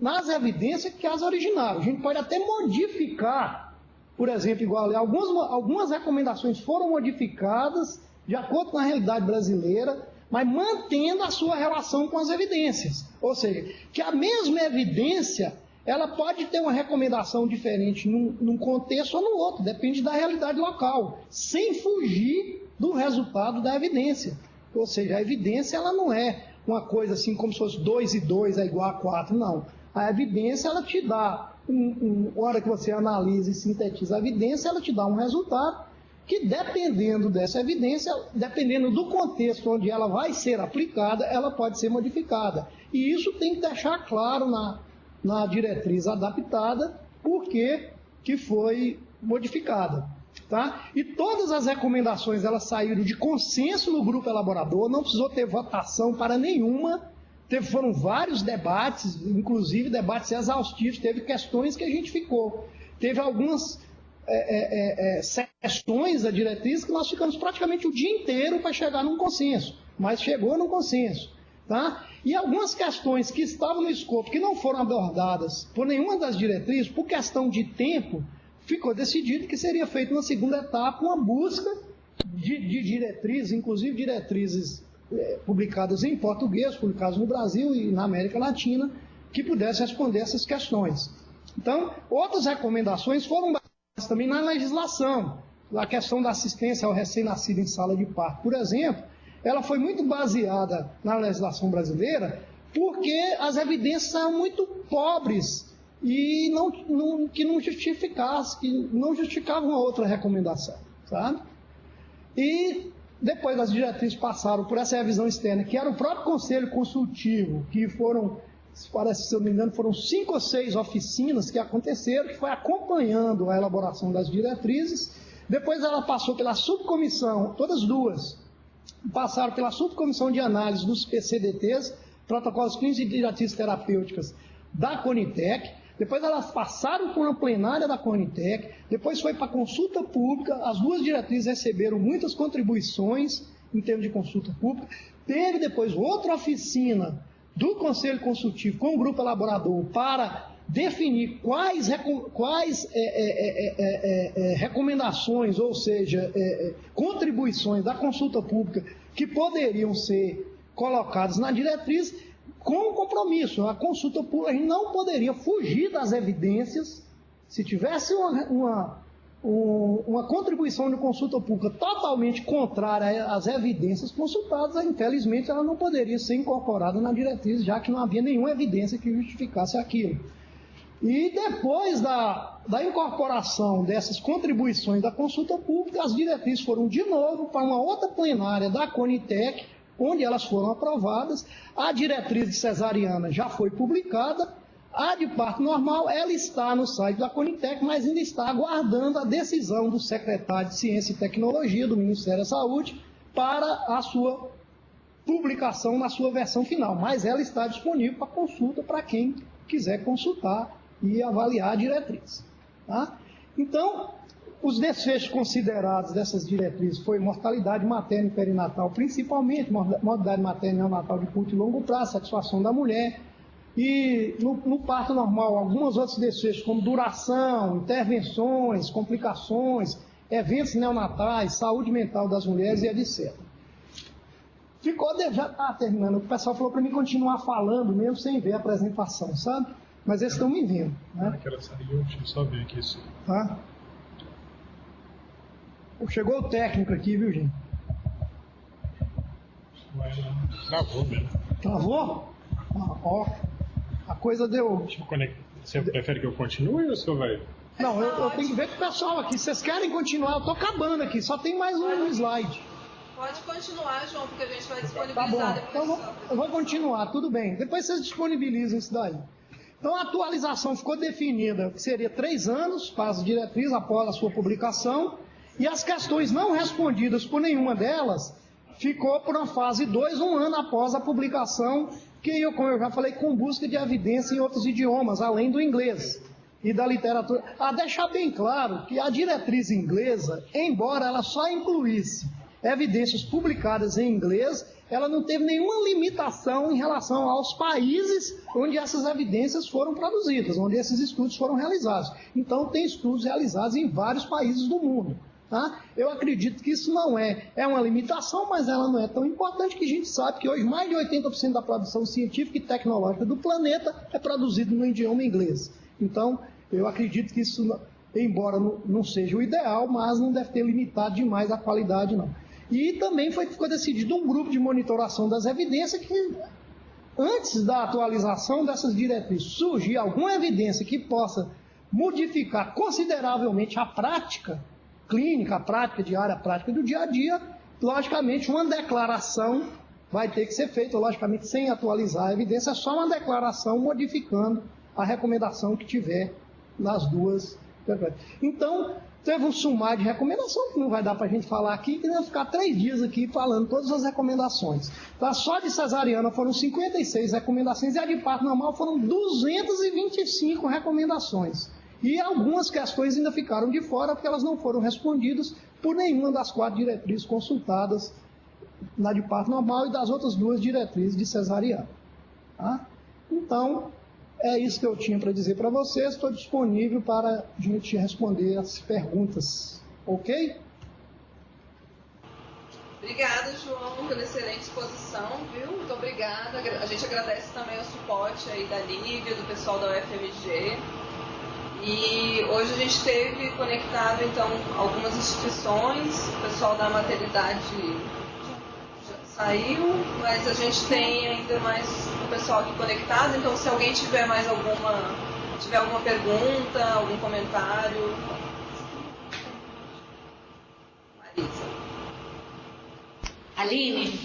nas evidências que as originaram. A gente pode até modificar, por exemplo, igual algumas recomendações foram modificadas de acordo com a realidade brasileira, mas mantendo a sua relação com as evidências. Ou seja, que a mesma evidência, ela pode ter uma recomendação diferente num contexto ou no outro, depende da realidade local, sem fugir do resultado da evidência. Ou seja, a evidência ela não é uma coisa assim como se fosse 2 e 2 é igual a 4, não. A evidência, ela te dá, a hora que você analisa e sintetiza a evidência, ela te dá um resultado que, dependendo dessa evidência, dependendo do contexto onde ela vai ser aplicada, ela pode ser modificada. E isso tem que deixar claro na diretriz adaptada, por que foi modificada. Tá? E todas as recomendações elas saíram de consenso no grupo elaborador, não precisou ter votação para nenhuma, foram vários debates, inclusive debates exaustivos, teve questões que a gente ficou, teve algumas sessões da diretriz que nós ficamos praticamente o dia inteiro para chegar num consenso, mas chegou num consenso. Tá? E algumas questões que estavam no escopo, que não foram abordadas por nenhuma das diretrizes, por questão de tempo, ficou decidido que seria feito na segunda etapa uma busca de diretrizes, inclusive diretrizes publicadas em português, publicadas no Brasil e na América Latina, que pudessem responder essas questões. Então, outras recomendações foram baseadas também na legislação. A questão da assistência ao recém-nascido em sala de parto, por exemplo, ela foi muito baseada na legislação brasileira porque as evidências são muito pobres e que não justificavam a outra recomendação, sabe? E depois as diretrizes passaram por essa revisão externa, que era o próprio Conselho Consultivo, que foram, parece, se eu não me engano, foram 5 ou 6 oficinas que aconteceram, que foi acompanhando a elaboração das diretrizes. Depois ela passou pela subcomissão, todas duas, passaram pela subcomissão de análise dos PCDTs, protocolos clínicos e diretrizes terapêuticas da Conitec, depois elas passaram por uma plenária da Conitec, depois foi para consulta pública, as duas diretrizes receberam muitas contribuições em termos de consulta pública, teve depois outra oficina do Conselho Consultivo com o grupo elaborador para definir quais recomendações, ou seja, contribuições da consulta pública que poderiam ser colocadas na diretriz, com um compromisso. A consulta pública, a gente não poderia fugir das evidências. Se tivesse uma contribuição de consulta pública totalmente contrária às evidências consultadas, infelizmente ela não poderia ser incorporada na diretriz, já que não havia nenhuma evidência que justificasse aquilo. E depois da incorporação dessas contribuições da consulta pública, as diretrizes foram de novo para uma outra plenária da Conitec, onde elas foram aprovadas. A diretriz de cesariana já foi publicada, a de parto normal, ela está no site da Conitec, mas ainda está aguardando a decisão do secretário de Ciência e Tecnologia do Ministério da Saúde para a sua publicação na sua versão final. Mas ela está disponível para consulta para quem quiser consultar e avaliar a diretriz. Tá? Então, os desfechos considerados dessas diretrizes foi mortalidade materna e perinatal, principalmente, mortalidade materna e neonatal de curto e longo prazo, satisfação da mulher, e no parto normal, alguns outros desfechos, como duração, intervenções, complicações, eventos neonatais, saúde mental das mulheres e etc. Já está terminando, o pessoal falou para mim continuar falando, mesmo sem ver a apresentação, sabe? Mas eles estão me vendo. Né? Naquela salinha, deixa eu só ver aqui isso. Tá? Chegou o técnico aqui, viu, gente? Travou mesmo. Travou? Ó, a coisa deu... Deixa eu conectar. Você prefere que eu continue ou o senhor vai? Não, eu tenho que ver com o pessoal aqui. Vocês querem continuar? Eu estou acabando aqui, só tem mais um slide. Pode continuar, João, porque a gente vai Tá disponibilizar bom, depois. então eu vou continuar, tudo bem. Depois vocês disponibilizam isso daí. Então a atualização ficou definida, que seria 3 anos para as diretrizes após a sua publicação, e as questões não respondidas por nenhuma delas ficou por uma fase 2, 1 ano após a publicação, que como eu já falei, com busca de evidência em outros idiomas, além do inglês e da literatura. Deixar bem claro que a diretriz inglesa, embora ela só incluísse evidências publicadas em inglês, ela não teve nenhuma limitação em relação aos países onde essas evidências foram produzidas, onde esses estudos foram realizados. Então, tem estudos realizados em vários países do mundo. Tá? Eu acredito que isso não é uma limitação, mas ela não é tão importante, que a gente sabe que hoje mais de 80% da produção científica e tecnológica do planeta é produzido no idioma inglês. Então, eu acredito que isso, embora não seja o ideal, mas não deve ter limitado demais a qualidade, não. E também ficou decidido um grupo de monitoração das evidências que, antes da atualização dessas diretrizes, surgir alguma evidência que possa modificar consideravelmente a prática clínica, a prática diária, a prática do dia a dia, logicamente uma declaração vai ter que ser feita, logicamente sem atualizar a evidência, é só uma declaração modificando a recomendação que tiver nas duas. Então, teve um sumário de recomendação, que não vai dar para a gente falar aqui, que vai ficar 3 dias aqui falando todas as recomendações. Tá? Só de cesariana foram 56 recomendações, e a de parto normal foram 225 recomendações. E algumas questões ainda ficaram de fora, porque elas não foram respondidas por nenhuma das 4 diretrizes consultadas, na de parto normal e das outras 2 diretrizes de cesariana. Tá? Então, é isso que eu tinha para dizer para vocês. Estou disponível para a gente responder as perguntas. Ok? Obrigada, João, pela excelente exposição, viu? Muito obrigada. A gente agradece também o suporte aí da Lívia, do pessoal da UFMG. E hoje a gente teve conectado, então, algumas instituições. O pessoal da maternidade já saiu, mas a gente tem ainda mais o pessoal aqui conectado. Então, se alguém tiver alguma pergunta, algum comentário... Marisa. Aline?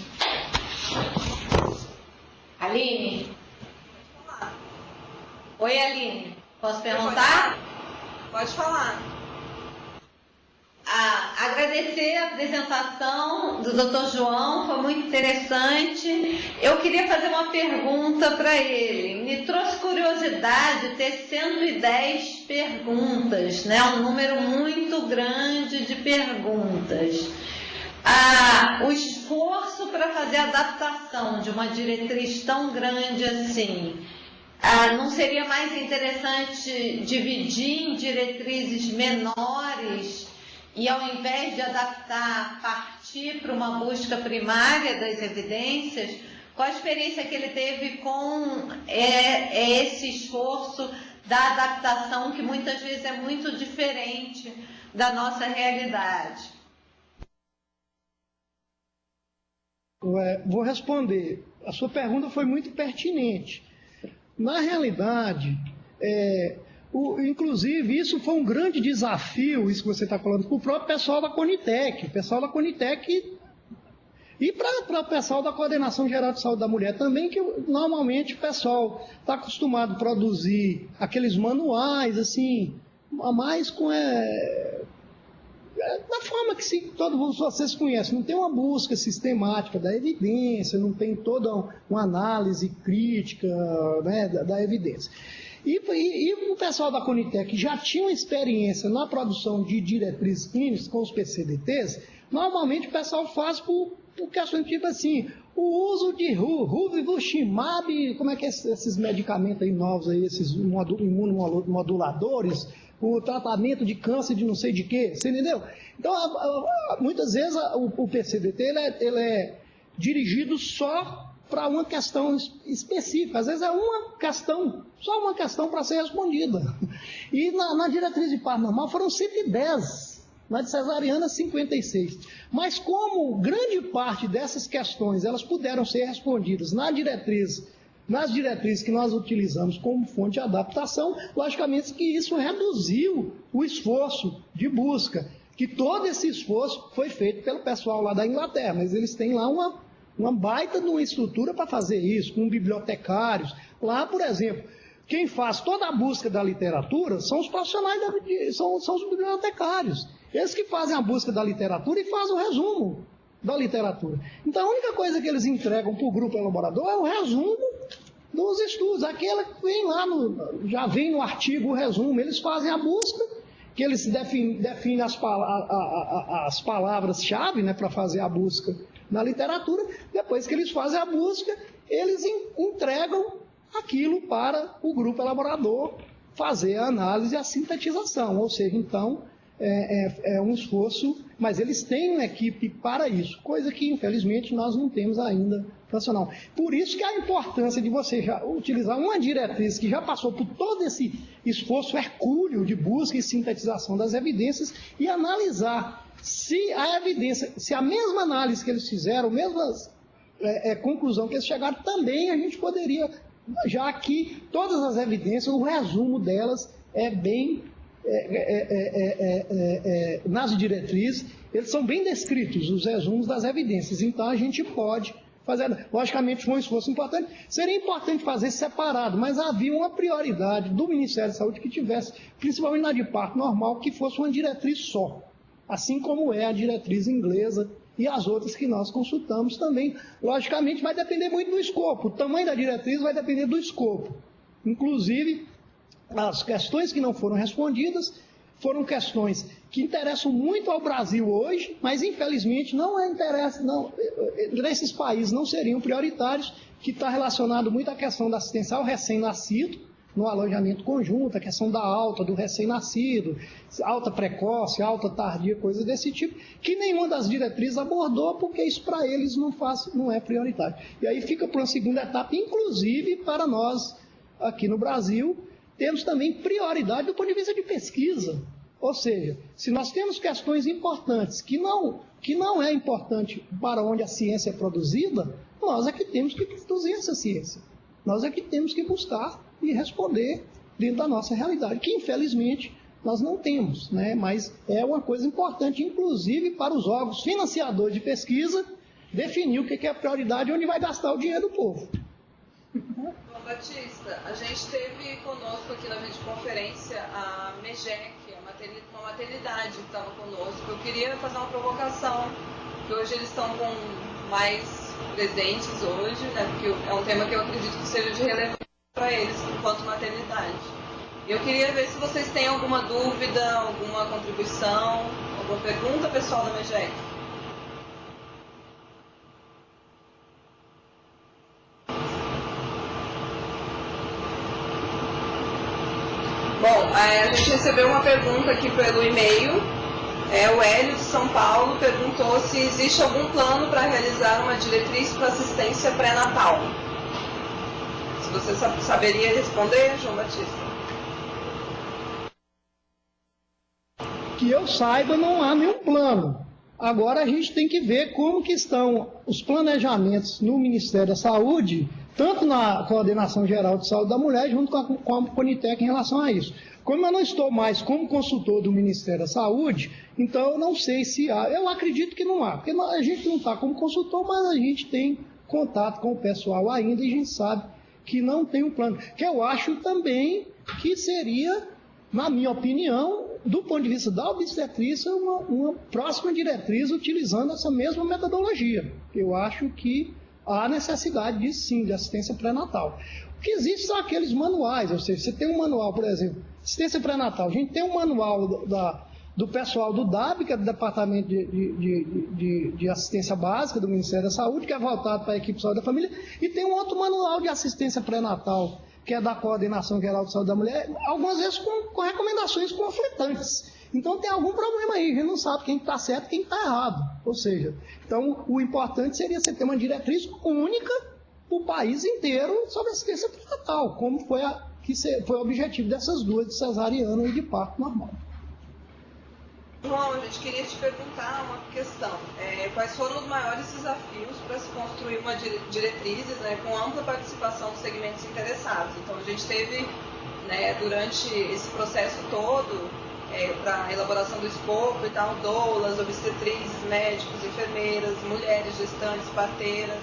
Aline? Oi, Aline. Posso perguntar? Pode falar. Agradecer a apresentação do Dr. João, foi muito interessante. Eu queria fazer uma pergunta para ele. Me trouxe curiosidade ter 110 perguntas, né? Um número muito grande de perguntas. O esforço para fazer a adaptação de uma diretriz tão grande assim, não seria mais interessante dividir em diretrizes menores e, ao invés de adaptar, partir para uma busca primária das evidências? Qual a experiência que ele teve com esse esforço da adaptação, que muitas vezes é muito diferente da nossa realidade? Vou responder. A sua pergunta foi muito pertinente. Na realidade, inclusive, isso foi um grande desafio, isso que você está falando, para o próprio pessoal da Conitec. O pessoal da Conitec e para o pessoal da Coordenação Geral de Saúde da Mulher também, que normalmente o pessoal está acostumado a produzir aqueles manuais, assim, mais com... da forma que todos vocês conhecem, não tem uma busca sistemática da evidência, não tem toda uma análise crítica, né, da evidência. E o pessoal da Conitec já tinha uma experiência na produção de diretrizes clínicas com os PCDTs. Normalmente o pessoal faz por questões tipo assim, o uso de Ruvimab, como é que é esses medicamentos aí novos, aí, esses imunomoduladores, o tratamento de câncer de não sei de quê, você entendeu? Então, muitas vezes o PCDT ele é dirigido só para uma questão específica, às vezes é uma questão, só uma questão para ser respondida. E na diretriz de parto normal foram 110, na de cesariana 56. Mas como grande parte dessas questões elas puderam ser respondidas nas diretrizes que nós utilizamos como fonte de adaptação, logicamente que isso reduziu o esforço de busca, que todo esse esforço foi feito pelo pessoal lá da Inglaterra, mas eles têm lá uma baita de uma estrutura para fazer isso, com bibliotecários. Lá, por exemplo, quem faz toda a busca da literatura são os profissionais, são os bibliotecários. Eles que fazem a busca da literatura e fazem o resumo da literatura. Então, a única coisa que eles entregam para o grupo elaborador é o resumo dos estudos. Aquela que vem lá, já vem no artigo o resumo. Eles fazem a busca, que eles definem as palavras-chave, né, para fazer a busca na literatura. Depois que eles fazem a busca, eles entregam aquilo para o grupo elaborador fazer a análise e a sintetização. Ou seja, então, é um esforço, mas eles têm uma equipe para isso, coisa que, infelizmente, nós não temos ainda profissional. Por isso que a importância de você já utilizar uma diretriz que já passou por todo esse esforço hercúleo de busca e sintetização das evidências e analisar se a evidência, se a mesma análise que eles fizeram, a mesma conclusão que eles chegaram, também a gente poderia, já que todas as evidências, o resumo delas é bem... nas diretrizes, eles são bem descritos, os resumos das evidências. Então a gente pode fazer, logicamente foi um esforço importante, seria importante fazer separado, mas havia uma prioridade do Ministério da Saúde que tivesse, principalmente na de parto normal, que fosse uma diretriz só, assim como é a diretriz inglesa e as outras que nós consultamos também. Logicamente vai depender muito do escopo, o tamanho da diretriz vai depender do escopo, inclusive as questões que não foram respondidas foram questões que interessam muito ao Brasil hoje, mas infelizmente nesses países não seriam prioritários, que está relacionado muito à questão da assistência ao recém-nascido, no alojamento conjunto, a questão da alta do recém-nascido, alta precoce, alta tardia, coisas desse tipo, que nenhuma das diretrizes abordou, porque isso para eles não é prioritário. E aí fica para uma segunda etapa, inclusive para nós aqui no Brasil, temos também prioridade do ponto de vista de pesquisa. Ou seja, se nós temos questões importantes que não é importante para onde a ciência é produzida, nós é que temos que produzir essa ciência. Nós é que temos que buscar e responder dentro da nossa realidade, que infelizmente nós não temos, né? Mas é uma coisa importante, inclusive para os órgãos financiadores de pesquisa, definir o que é a prioridade e onde vai gastar o dinheiro do povo. Batista, a gente teve conosco aqui na videoconferência a MEGEC, a uma maternidade que estava conosco. Eu queria fazer uma provocação, que hoje eles estão mais presentes hoje, né, porque é um tema que eu acredito que seja de relevância para eles enquanto maternidade. Eu queria ver se vocês têm alguma dúvida, alguma contribuição, alguma pergunta pessoal da MEGEC. Bom, a gente recebeu uma pergunta aqui pelo e-mail. O Hélio de São Paulo perguntou se existe algum plano para realizar uma diretriz para assistência pré-natal. Se você saberia responder, João Batista. Que eu saiba, não há nenhum plano. Agora a gente tem que ver como que estão os planejamentos no Ministério da Saúde, tanto na Coordenação Geral de Saúde da Mulher, junto com a Conitec em relação a isso. Como eu não estou mais como consultor do Ministério da Saúde, então eu não sei se há. Eu acredito que não há, porque a gente não está como consultor, mas a gente tem contato com o pessoal ainda e a gente sabe que não tem um plano. Que eu acho também que seria, na minha opinião, do ponto de vista da obstetrícia, uma próxima diretriz utilizando essa mesma metodologia. Eu acho que há necessidade disso sim, de assistência pré-natal. O que existe são aqueles manuais, ou seja, você tem um manual, por exemplo, assistência pré-natal, a gente tem um manual do pessoal do DAB, que é do Departamento de Assistência Básica do Ministério da Saúde, que é voltado para a equipe de saúde da família, e tem um outro manual de assistência pré-natal, que é da Coordenação Geral de Saúde da Mulher, algumas vezes com recomendações conflitantes. Então tem algum problema aí, a gente não sabe quem está certo e quem está errado. Ou seja, então o importante seria você ter uma diretriz única para o país inteiro sobre assistência pré-natal, como foi o objetivo dessas duas, de cesariana e de parto normal. João, a gente queria te perguntar uma questão. Quais foram os maiores desafios para se construir uma diretrizes, né, com ampla participação dos segmentos interessados? Então, a gente teve, né, durante esse processo todo, para a elaboração do escopo e tal, doulas, obstetrizes, médicos, enfermeiras, mulheres gestantes, parteiras.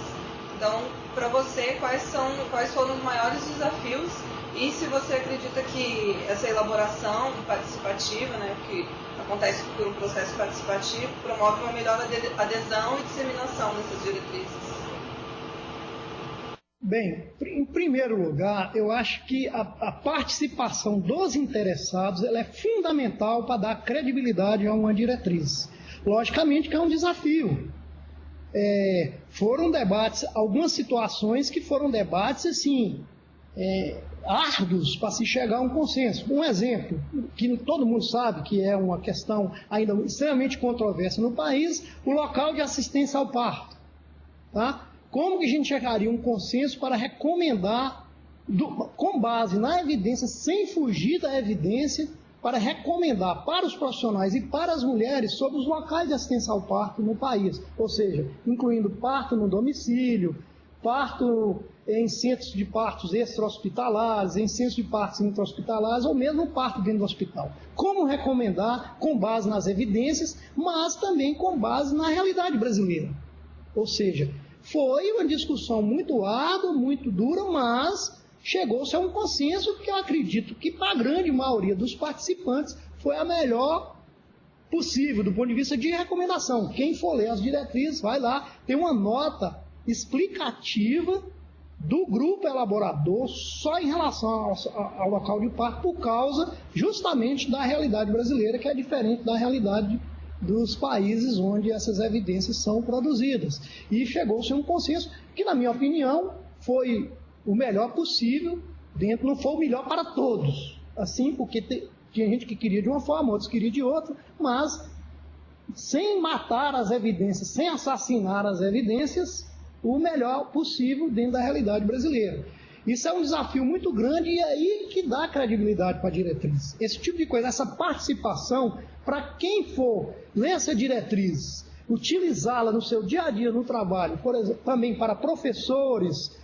Então, para você, quais foram os maiores desafios e se você acredita que essa elaboração participativa, né, que acontece por um processo participativo, promove uma melhor adesão e disseminação dessas diretrizes? Bem, em primeiro lugar, eu acho que a participação dos interessados ela é fundamental para dar credibilidade a uma diretriz. Logicamente que é um desafio. Foram debates, algumas situações que foram debates assim, árduos para se chegar a um consenso. Um exemplo, que todo mundo sabe que é uma questão ainda extremamente controversa no país, o local de assistência ao parto. Tá? Como que a gente chegaria a um consenso para recomendar, com base na evidência, sem fugir da evidência, para recomendar para os profissionais e para as mulheres sobre os locais de assistência ao parto no país, ou seja, incluindo parto no domicílio, parto em centros de partos extra-hospitalares, em centros de partos intra-hospitalares, ou mesmo parto dentro do hospital. Como recomendar com base nas evidências, mas também com base na realidade brasileira. Ou seja, foi uma discussão muito árdua, muito dura, mas chegou-se a um consenso que eu acredito que para a grande maioria dos participantes foi a melhor possível do ponto de vista de recomendação. Quem for ler as diretrizes, vai lá, tem uma nota explicativa do grupo elaborador só em relação ao local de parto, por causa justamente da realidade brasileira, que é diferente da realidade dos países onde essas evidências são produzidas. E chegou-se a um consenso que, na minha opinião, foi o melhor possível, não foi o melhor para todos. Assim, porque tinha gente que queria de uma forma, outros queriam de outra, mas sem matar as evidências, sem assassinar as evidências, o melhor possível dentro da realidade brasileira. Isso é um desafio muito grande e é aí que dá credibilidade para a diretriz. Esse tipo de coisa, essa participação, para quem for ler essa diretriz, utilizá-la no seu dia a dia no trabalho, por exemplo, também para professores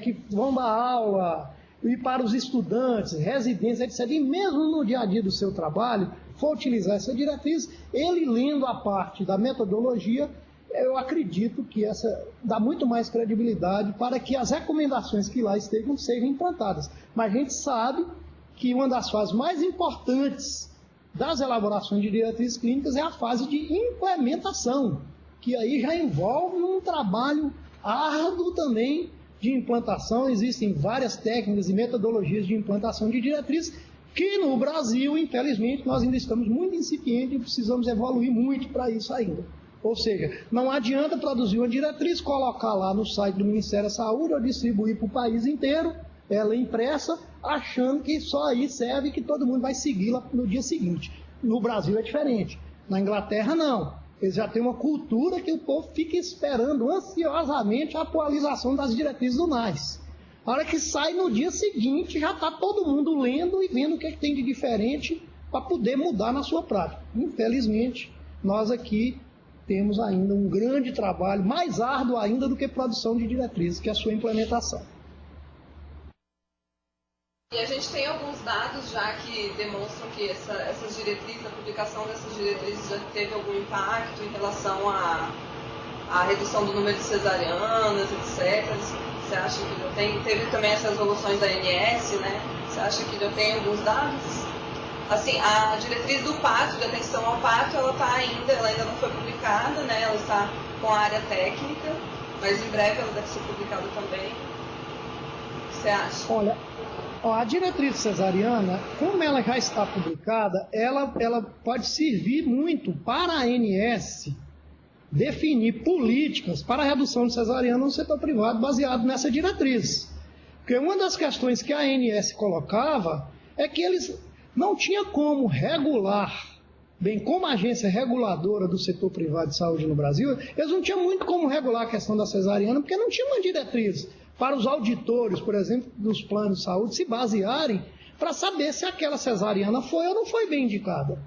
que vão dar aula, e para os estudantes, residentes, etc., e mesmo no dia a dia do seu trabalho, for utilizar essa diretriz, ele lendo a parte da metodologia, eu acredito que essa dá muito mais credibilidade para que as recomendações que lá estejam sejam implantadas. Mas a gente sabe que uma das fases mais importantes das elaborações de diretrizes clínicas é a fase de implementação, que aí já envolve um trabalho árduo também de implantação. Existem várias técnicas e metodologias de implantação de diretrizes que no Brasil, infelizmente, nós ainda estamos muito incipientes e precisamos evoluir muito para isso ainda. Ou seja, não adianta produzir uma diretriz, colocar lá no site do Ministério da Saúde ou distribuir para o país inteiro, ela impressa, achando que só aí serve e que todo mundo vai segui-la no dia seguinte. No Brasil é diferente. Na Inglaterra, não. Eles já têm uma cultura que o povo fica esperando ansiosamente a atualização das diretrizes do NAS. A hora que sai no dia seguinte, já está todo mundo lendo e vendo o que tem de diferente para poder mudar na sua prática. Infelizmente, nós aqui temos ainda um grande trabalho, mais árduo ainda do que produção de diretrizes, que é a sua implementação. E a gente tem alguns dados já que demonstram que essas diretrizes, a publicação dessas diretrizes já teve algum impacto em relação à redução do número de cesarianas, etc. Você acha que já tem? Teve também essas evoluções da ANS, né? Você acha que já tem alguns dados? Assim, a diretriz do parto, de atenção ao parto, ela ainda não foi publicada, né? Ela está com a área técnica, mas em breve ela deve ser publicada também. O que você acha? Olha, a diretriz cesariana, como ela já está publicada, ela pode servir muito para a ANS definir políticas para a redução de cesariana no setor privado baseado nessa diretriz. Porque uma das questões que a ANS colocava é que eles não tinham como regular, bem como a agência reguladora do setor privado de saúde no Brasil, eles não tinham muito como regular a questão da cesariana, porque não tinha uma diretriz para os auditores, por exemplo, dos planos de saúde, se basearem para saber se aquela cesariana foi ou não foi bem indicada.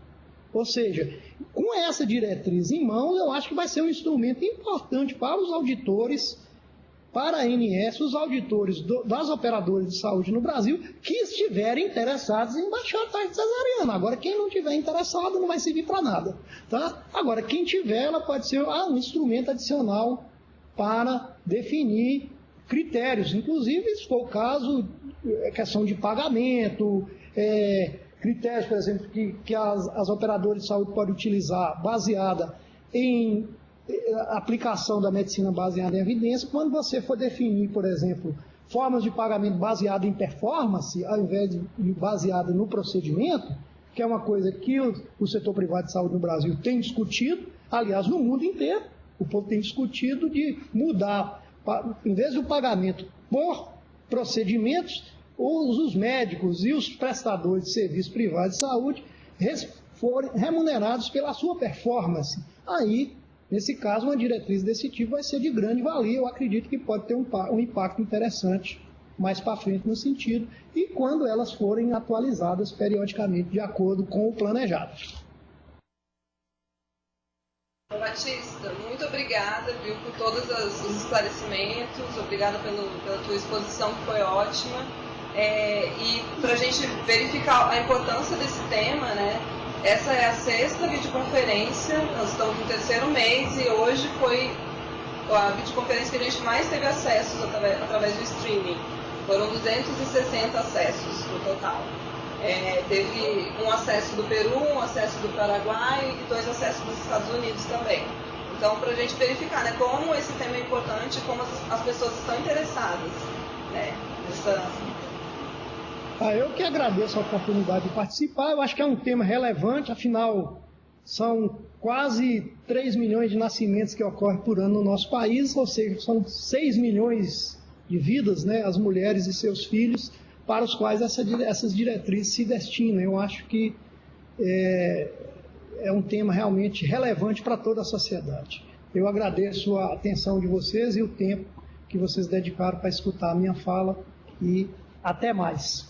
Ou seja, com essa diretriz em mãos, eu acho que vai ser um instrumento importante para os auditores, para a ANS, os auditores das operadoras de saúde no Brasil, que estiverem interessados em baixar a taxa de cesariana. Agora, quem não estiver interessado não vai servir para nada. Tá? Agora, quem tiver, ela pode ser um instrumento adicional para definir critérios, inclusive, se for o caso, questão de pagamento, critérios, por exemplo, que as operadoras de saúde podem utilizar baseada em aplicação da medicina baseada em evidência. Quando você for definir, por exemplo, formas de pagamento baseada em performance, ao invés de baseada no procedimento, que é uma coisa que o setor privado de saúde no Brasil tem discutido, aliás, no mundo inteiro, o povo tem discutido de mudar, em vez do pagamento por procedimentos, os médicos e os prestadores de serviços privados de saúde forem remunerados pela sua performance. Aí, nesse caso, uma diretriz desse tipo vai ser de grande valia. Eu acredito que pode ter um impacto interessante mais para frente no sentido, e quando elas forem atualizadas periodicamente de acordo com o planejado. Batista, muito obrigada, viu, por todos os esclarecimentos, obrigada pela tua exposição, que foi ótima. E para a gente verificar a importância desse tema, né? Essa é a 6ª videoconferência, nós estamos no 3º mês e hoje foi a videoconferência que a gente mais teve acessos através do streaming. Foram 260 acessos no total. Teve um acesso do Peru, um acesso do Paraguai e 2 acessos dos Estados Unidos também. Então, para a gente verificar, né, como esse tema é importante, como as pessoas estão interessadas, né, Eu que agradeço a oportunidade de participar. Eu acho que é um tema relevante, afinal, são quase 3 milhões de nascimentos que ocorrem por ano no nosso país, ou seja, são 6 milhões de vidas, né, as mulheres e seus filhos, para os quais essas diretrizes se destinam. Eu acho que é um tema realmente relevante para toda a sociedade. Eu agradeço a atenção de vocês e o tempo que vocês dedicaram para escutar a minha fala, e até mais.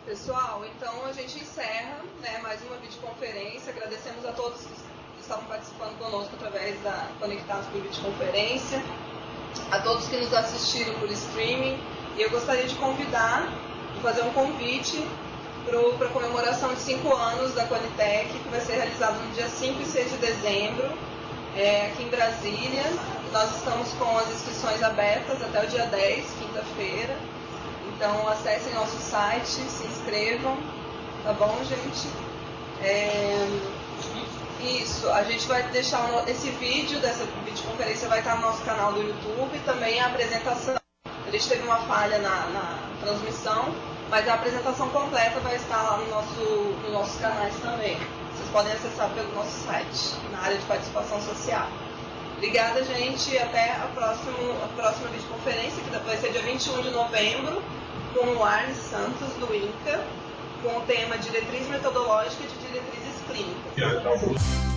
Pessoal, então a gente encerra, né, mais uma videoconferência. Agradecemos a todos que estavam participando conosco através da Conectados por Videoconferência, a todos que nos assistiram por streaming. E eu gostaria de fazer um convite para a comemoração de 5 anos da Conitec, que vai ser realizado no dia 5 e 6 de dezembro, aqui em Brasília. Nós estamos com as inscrições abertas até o dia 10, quinta-feira. Então, Então acessem nosso site, se inscrevam, tá bom, gente? Isso, a gente vai deixar esse vídeo dessa videoconferência vai estar no nosso canal do YouTube, também a apresentação. A gente teve uma falha na transmissão, mas a apresentação completa vai estar lá nos nossos canais também. Vocês podem acessar pelo nosso site, na área de participação social. Obrigada, gente, e até a próxima videoconferência, que vai ser dia 21 de novembro, com o Arnes Santos, do INCA, com o tema Diretriz Metodológica de Diretrizes Clínicas.